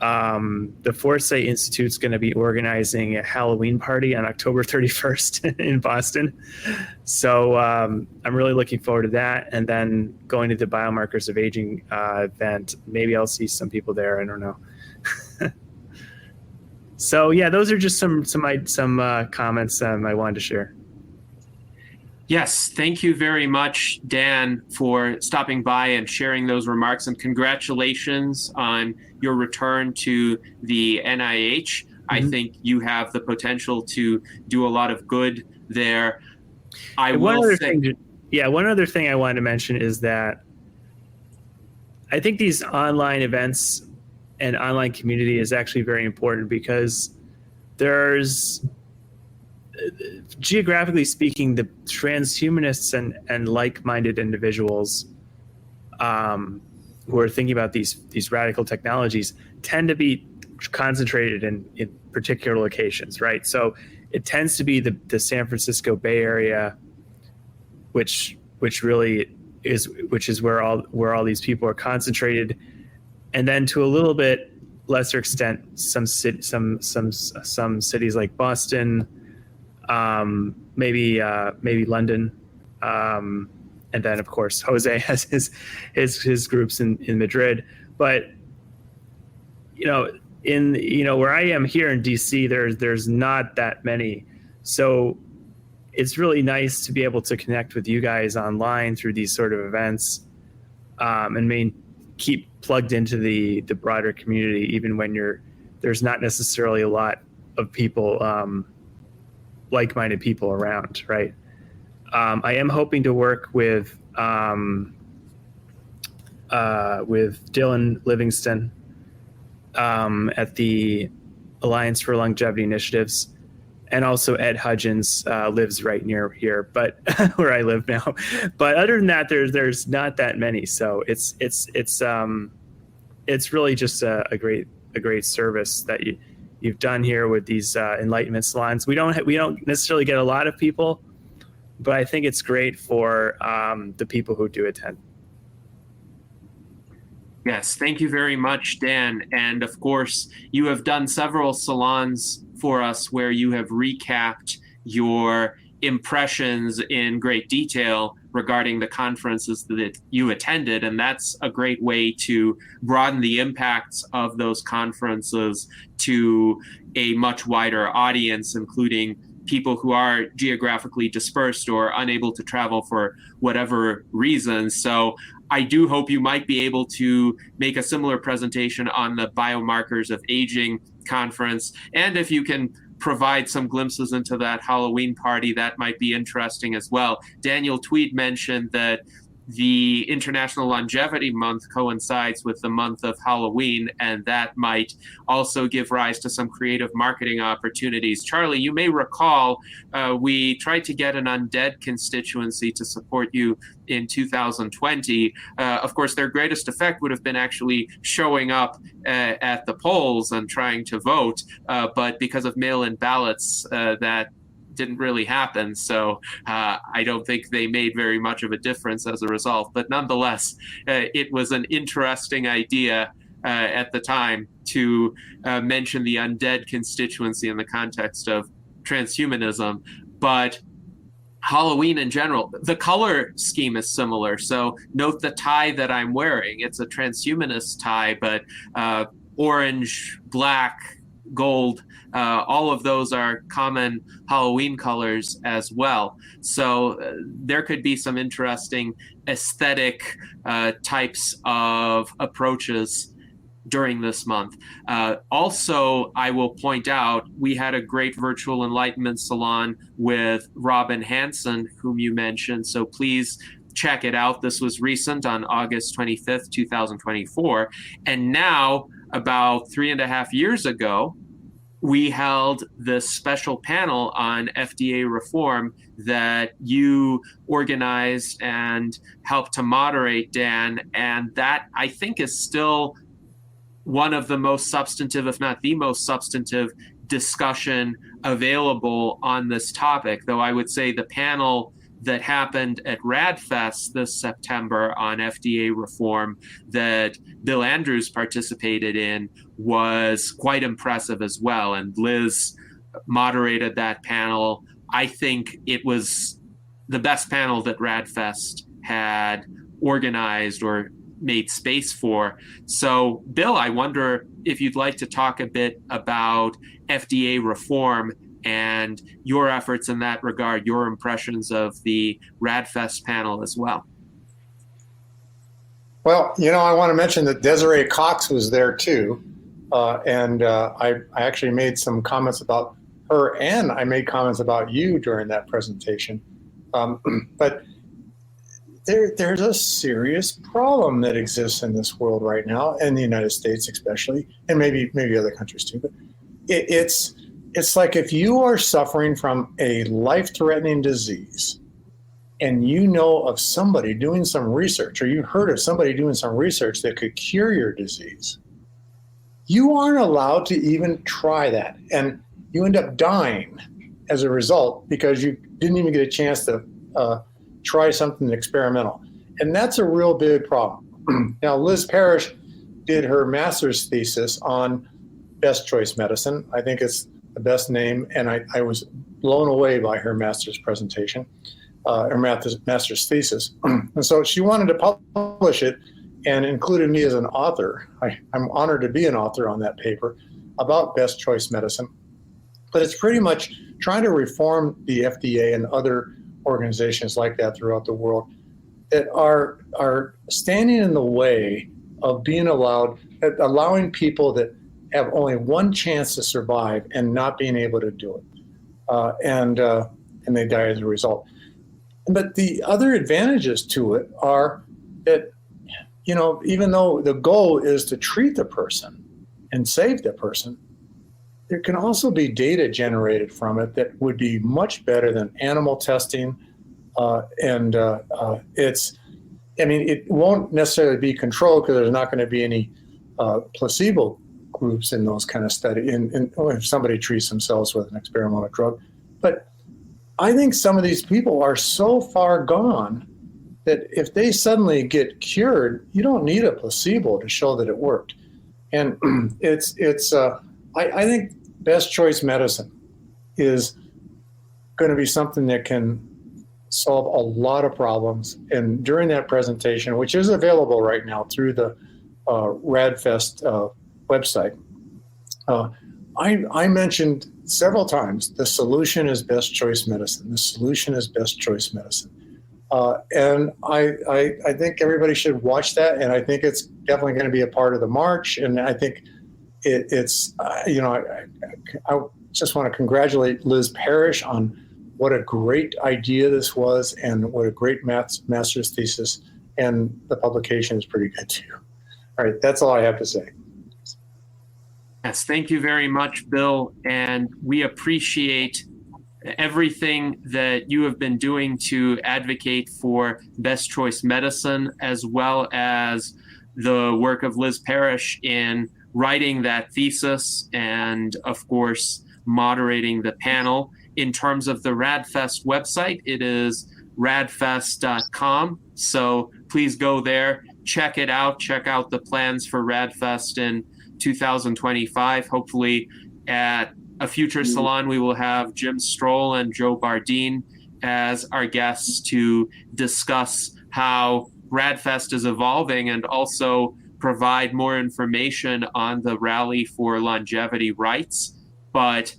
The Foresight Institute's going to be organizing a Halloween party on October 31st in Boston. So I'm really looking forward to that. And then going to the Biomarkers of Aging event. Maybe I'll see some people there. I don't know. So yeah, those are just some comments I wanted to share. Yes, thank you very much, Dan, for stopping by and sharing those remarks, and congratulations on your return to the NIH. Mm-hmm. I think you have the potential to do a lot of good there. One other thing I wanted to mention is that I think these online events and online community is actually very important because there's geographically speaking, the transhumanists and like-minded individuals who are thinking about these radical technologies tend to be concentrated in particular locations, right? So it tends to be the San Francisco Bay Area, which really is where all these people are concentrated, and then to a little bit lesser extent, some cities like Boston, maybe London, and then of course Jose has his groups in Madrid. But where I am here in DC, there's not that many, so it's really nice to be able to connect with you guys online through these sort of events, and keep plugged into the broader community, even when there's not necessarily a lot of people, like-minded people around, right? I am hoping to work with Dylan Livingston at the Alliance for Longevity Initiatives, and also Ed Hudgens lives right near here, but where I live now. But other than that, there's not that many. So it's really just a great service that you've done here with these Enlightenment salons. We don't necessarily get a lot of people, but I think it's great for the people who do attend. Yes, thank you very much, Dan. And of course, you have done several salons for us where you have recapped your impressions in great detail regarding the conferences that you attended. And that's a great way to broaden the impacts of those conferences to a much wider audience, including people who are geographically dispersed or unable to travel for whatever reasons. So I do hope you might be able to make a similar presentation on the Biomarkers of Aging conference. And if you can provide some glimpses into that Halloween party, that might be interesting as well. Daniel Twedt mentioned that the International Longevity Month coincides with the month of Halloween, and that might also give rise to some creative marketing opportunities. Charlie, you may recall we tried to get an undead constituency to support you in 2020. Of course, their greatest effect would have been actually showing up at the polls and trying to vote, but because of mail-in ballots, that didn't really happen. So I don't think they made very much of a difference as a result. But nonetheless, it was an interesting idea at the time to mention the undead constituency in the context of transhumanism. But Halloween in general, the color scheme is similar. So note the tie that I'm wearing. It's a transhumanist tie, but orange, black, gold, all of those are common Halloween colors as well. So there could be some interesting aesthetic types of approaches during this month. Also, I will point out, we had a great virtual Enlightenment salon with Robin Hanson, whom you mentioned. So please check it out. This was recent on August 25th, 2024. And now, about 3.5 years ago, we held this special panel on FDA reform that you organized and helped to moderate, Dan. And that, I think, is still one of the most substantive, if not the most substantive, discussion available on this topic. Though I would say the panel that happened at RADFest this September on FDA reform that Bill Andrews participated in was quite impressive as well. And Liz moderated that panel. I think it was the best panel that RADFest had organized or made space for. So, Bill, I wonder if you'd like to talk a bit about FDA reform and your efforts in that regard, your impressions of the RADFest panel as well. Well, I want to mention that Desiree Cox was there too. And I actually made some comments about her, and I made comments about you during that presentation. But there's a serious problem that exists in this world right now, in the United States especially, and maybe other countries too. But it's it's like if you are suffering from a life-threatening disease and you know of somebody doing some research, or you heard of somebody doing some research that could cure your disease, you aren't allowed to even try that. And you end up dying as a result because you didn't even get a chance to try something experimental. And that's a real big problem. Now, Liz Parrish did her master's thesis on best choice medicine. I think it's the best name, and I was blown away by her master's presentation, her master's thesis. And so she wanted to publish it and included me as an author. I'm honored to be an author on that paper about best choice medicine. But it's pretty much trying to reform the FDA and other organizations like that throughout the world that are standing in the way of being allowing people that have only one chance to survive and not being able to do it. And they die as a result. But the other advantages to it are that, even though the goal is to treat the person and save the person, there can also be data generated from it that would be much better than animal testing. It won't necessarily be controlled because there's not going to be any placebo groups in those kind of studies, if somebody treats themselves with an experimental drug. But I think some of these people are so far gone that if they suddenly get cured, you don't need a placebo to show that it worked. And I think best choice medicine is going to be something that can solve a lot of problems. And during that presentation, which is available right now through the RADFest website, I mentioned several times the solution is best choice medicine. The solution is best choice medicine. And I think everybody should watch that. And I think it's definitely going to be a part of the march. And I think I just want to congratulate Liz Parrish on what a great idea this was and what a great master's thesis. And the publication is pretty good too. All right, that's all I have to say. Yes, thank you very much, Bill. And we appreciate everything that you have been doing to advocate for best choice medicine, as well as the work of Liz Parrish in writing that thesis and, of course, moderating the panel. In terms of the RADFest website, it is radfest.com. So please go there, check it out, check out the plans for RADFest in 2025. Hopefully at a future Salon, we will have Jim Stroll and Joe Bardeen as our guests to discuss how RADFest is evolving and also provide more information on the Rally for Longevity Rights, but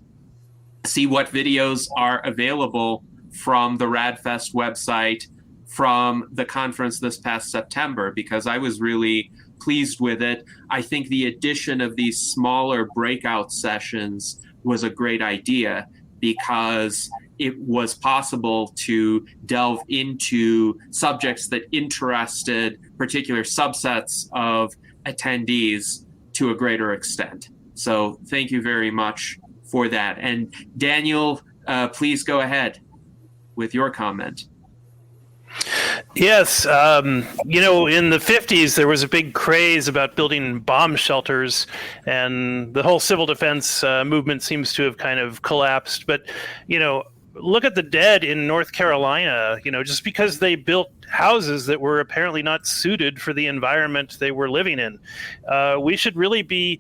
see what videos are available from the RADFest website from the conference this past September, because I was really pleased with it. I think the addition of these smaller breakout sessions was a great idea because it was possible to delve into subjects that interested particular subsets of attendees to a greater extent. So thank you very much for that. And Daniel, please go ahead with your comment. Yes. In the 50s, there was a big craze about building bomb shelters, and the whole civil defense movement seems to have kind of collapsed. But, look at the dead in North Carolina, just because they built houses that were apparently not suited for the environment they were living in. We should really be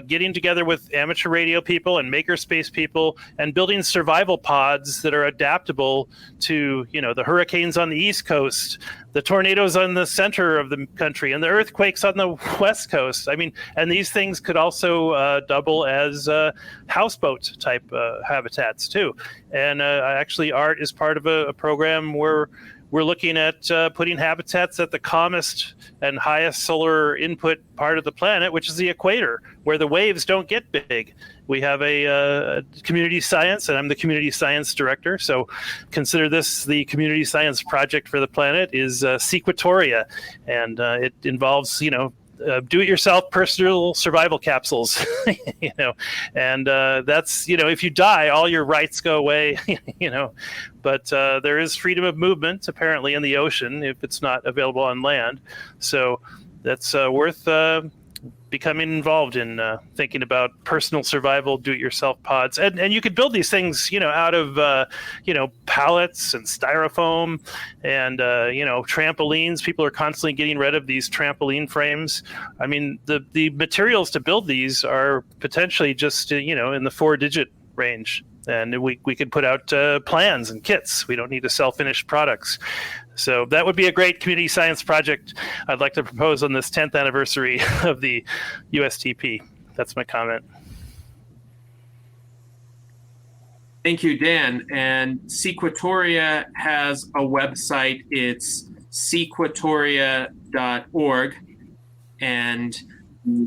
getting together with amateur radio people and makerspace people and building survival pods that are adaptable to, the hurricanes on the East Coast, the tornadoes on the center of the country, and the earthquakes on the West Coast. And these things could also double as houseboat type habitats too. And actually, ART is part of a program where we're looking at putting habitats at the calmest and highest solar input part of the planet, which is the equator, where the waves don't get big. We have a community science, and I'm the community science director. So consider this the community science project for the planet is Sequatoria. And it involves, do-it-yourself personal survival capsules, and that's, if you die, all your rights go away, but there is freedom of movement apparently in the ocean if it's not available on land. So that's worth becoming involved in, thinking about personal survival, do-it-yourself pods. And you could build these things, out of, pallets and styrofoam and, trampolines. People are constantly getting rid of these trampoline frames. I mean, the materials to build these are potentially just, in the 4-digit range. And we could put out plans and kits. We don't need to sell finished products. So that would be a great community science project I'd like to propose on this 10th anniversary of the USTP. That's my comment. Thank you, Dan. And Sequatoria has a website. It's sequatoria.org. And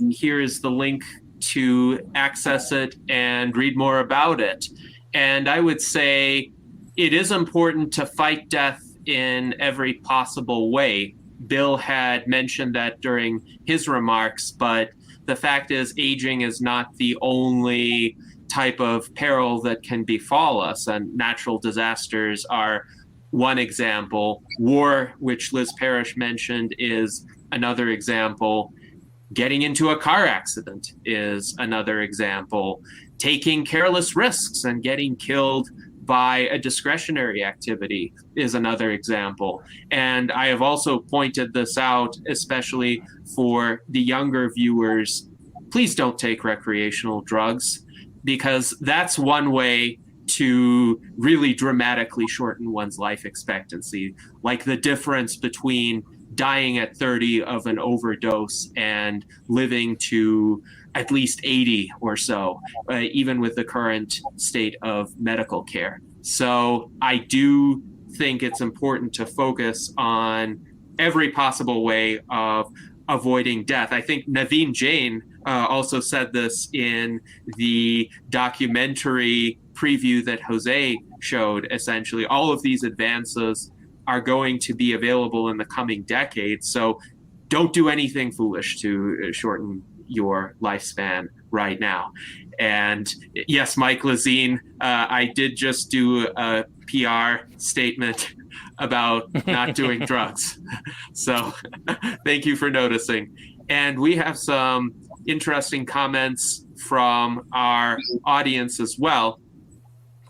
here is the link to access it and read more about it. And I would say it is important to fight death in every possible way. Bill had mentioned that during his remarks, but the fact is aging is not the only type of peril that can befall us, and natural disasters are one example. War, which Liz Parrish mentioned, is another example. Getting into a car accident is another example. Taking careless risks and getting killed by a discretionary activity is another example. And I have also pointed this out, especially for the younger viewers. Please don't take recreational drugs, because that's one way to really dramatically shorten one's life expectancy. Like the difference between dying at 30 of an overdose and living to at least 80 or so, even with the current state of medical care. So I do think it's important to focus on every possible way of avoiding death. I think Naveen Jain also said this in the documentary preview that Jose showed. Essentially, all of these advances are going to be available in the coming decades. So don't do anything foolish to shorten your lifespan right now. And yes, Mike Lazine, I did just do a PR statement about not doing drugs. So thank you for noticing. And we have some interesting comments from our audience as well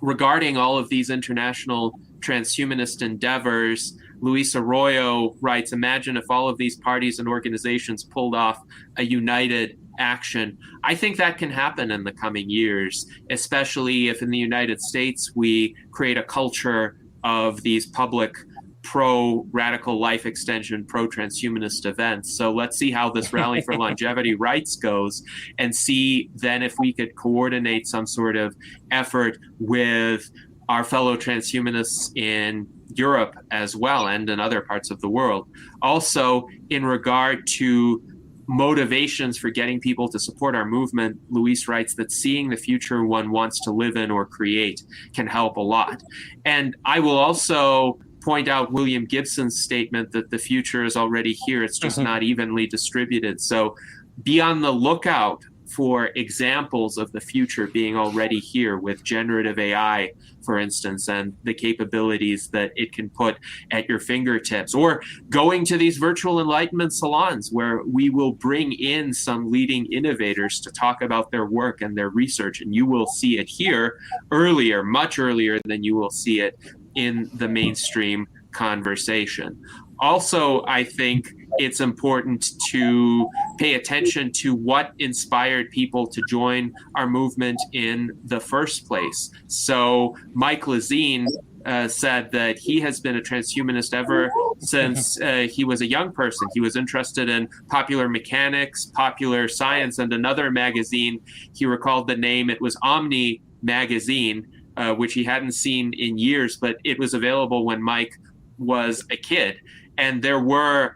regarding all of these international transhumanist endeavors. Luis Arroyo writes, imagine if all of these parties and organizations pulled off a united action. I think that can happen in the coming years, especially if in the United States we create a culture of these public pro-radical life extension, pro-transhumanist events. So let's see how this Rally for Longevity Rights goes, and see then if we could coordinate some sort of effort with our fellow transhumanists in Europe as well, and in other parts of the world. Also, in regard to motivations for getting people to support our movement, Luis writes that seeing the future one wants to live in or create can help a lot. And I will also point out William Gibson's statement that the future is already here. It's just not evenly distributed. So be on the lookout for examples of the future being already here with generative AI, for instance, and the capabilities that it can put at your fingertips, or going to these virtual Enlightenment salons where we will bring in some leading innovators to talk about their work and their research, and you will see it here earlier, much earlier than you will see it in the mainstream conversation. Also, I think it's important to pay attention to what inspired people to join our movement in the first place. So Mike Lazine said that he has been a transhumanist ever since he was a young person. He was interested in popular mechanics, popular science, and another magazine. He recalled the name. It was Omni Magazine, which he hadn't seen in years, but it was available when Mike was a kid. And there were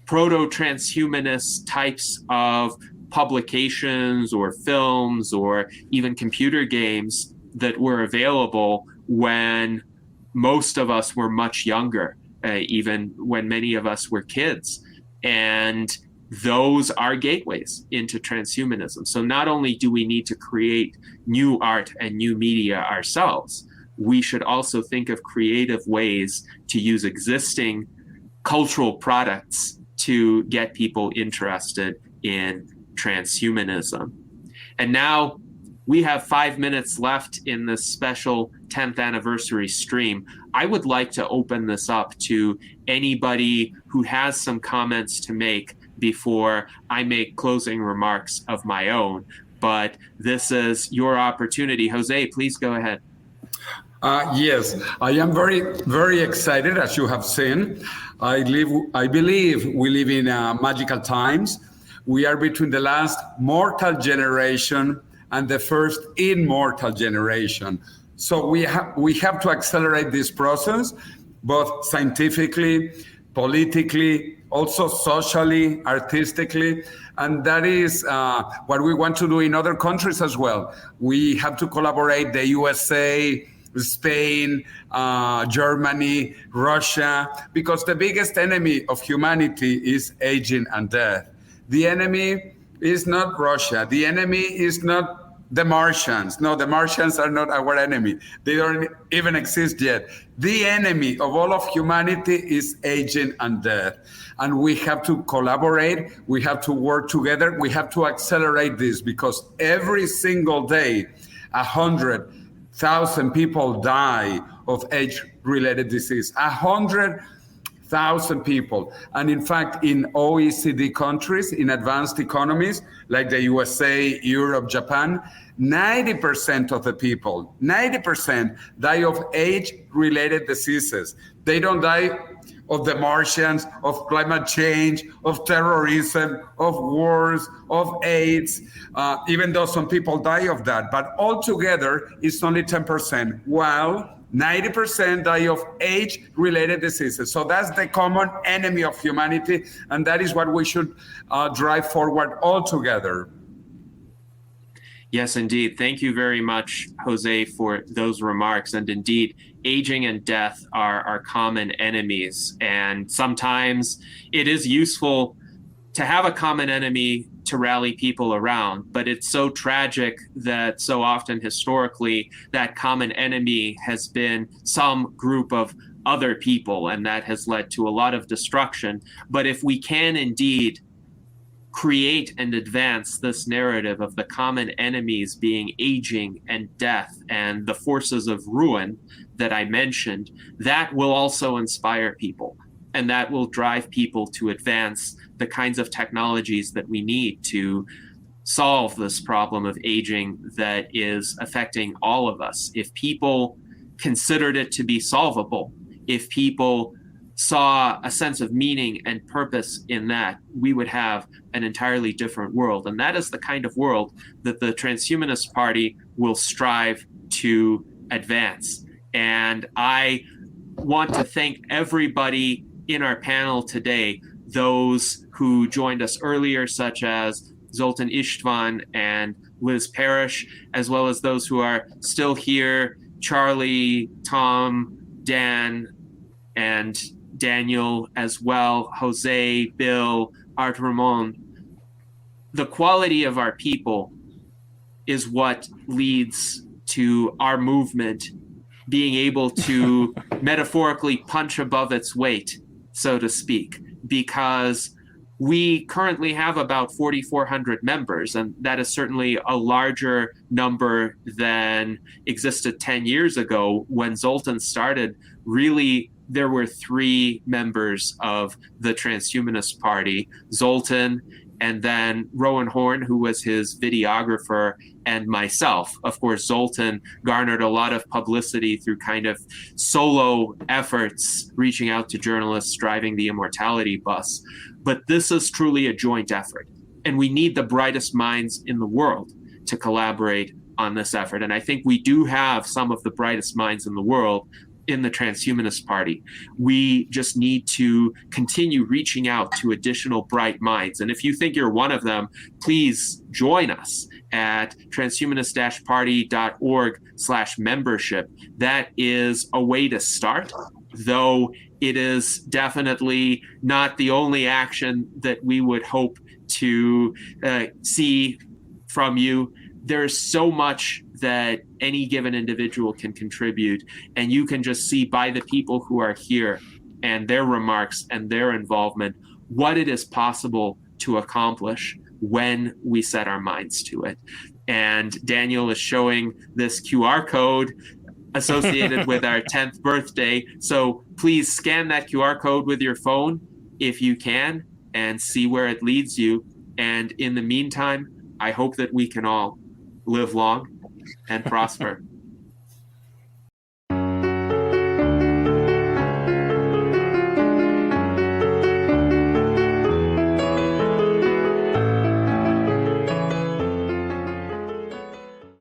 proto-transhumanist types of publications or films or even computer games that were available when most of us were much younger, even when many of us were kids. And those are gateways into transhumanism. So not only do we need to create new art and new media ourselves, we should also think of creative ways to use existing cultural products to get people interested in transhumanism. And now we have 5 minutes left in this special 10th anniversary stream. I would like to open this up to anybody who has some comments to make before I make closing remarks of my own. But this is your opportunity. Jose, please go ahead. Yes, I am very, very excited, as you have seen. I believe we live in magical times. We are between the last mortal generation and the first immortal generation. So we have to accelerate this process, both scientifically, politically, also socially, artistically, and that is what we want to do in other countries as well. We have to collaborate, the USA, Spain, Germany, Russia, because the biggest enemy of humanity is aging and death. The enemy is not Russia. The enemy is not the Martians. No, the Martians are not our enemy. They don't even exist yet. The enemy of all of humanity is aging and death. And we have to collaborate. We have to work together. We have to accelerate this, because every single day, 100,000 people die of age-related disease. 100,000 people. And in fact, in OECD countries, in advanced economies like the USA, Europe, Japan, 90% of the people, 90% die of age-related diseases. They don't die of the Martians, of climate change, of terrorism, of wars, of AIDS, even though some people die of that. But altogether, it's only 10%, while 90% die of age-related diseases. So that's the common enemy of humanity, and that is what we should drive forward all together. Yes, indeed. Thank you very much, Jose, for those remarks. And indeed, aging and death are common enemies. And sometimes it is useful to have a common enemy to rally people around. But it's so tragic that so often historically that common enemy has been some group of other people, and that has led to a lot of destruction. But if we can indeed create and advance this narrative of the common enemies being aging and death and the forces of ruin that I mentioned, that will also inspire people, and that will drive people to advance the kinds of technologies that we need to solve this problem of aging that is affecting all of us. If people considered it to be solvable, if people saw a sense of meaning and purpose in that, we would have an entirely different world. And that is the kind of world that the Transhumanist Party will strive to advance. And I want to thank everybody in our panel today, those who joined us earlier, such as Zoltan Istvan and Liz Parrish, as well as those who are still here, Charlie, Tom, Dan, and Daniel as well, Jose, Bill, Art Ramon. The quality of our people is what leads to our movement being able to metaphorically punch above its weight, so to speak, because we currently have about 4,400 members, and that is certainly a larger number than existed 10 years ago. When Zoltan started, really, there were 3 members of the Transhumanist Party, Zoltan, and then Rowan Horn, who was his videographer, and myself. Of course, Zoltan garnered a lot of publicity through kind of solo efforts, reaching out to journalists, driving the immortality bus. But this is truly a joint effort, and we need the brightest minds in the world to collaborate on this effort. And I think we do have some of the brightest minds in the world in the Transhumanist Party. We just need to continue reaching out to additional bright minds. And if you think you're one of them, please join us at transhumanist-party.org/membership. That is a way to start, though it is definitely not the only action that we would hope to see from you. There's so much that any given individual can contribute, and you can just see by the people who are here and their remarks and their involvement what it is possible to accomplish when we set our minds to it. And Daniel is showing this QR code associated with our 10th birthday. So please scan that QR code with your phone if you can and see where it leads you. And in the meantime, I hope that we can all live long and prosper.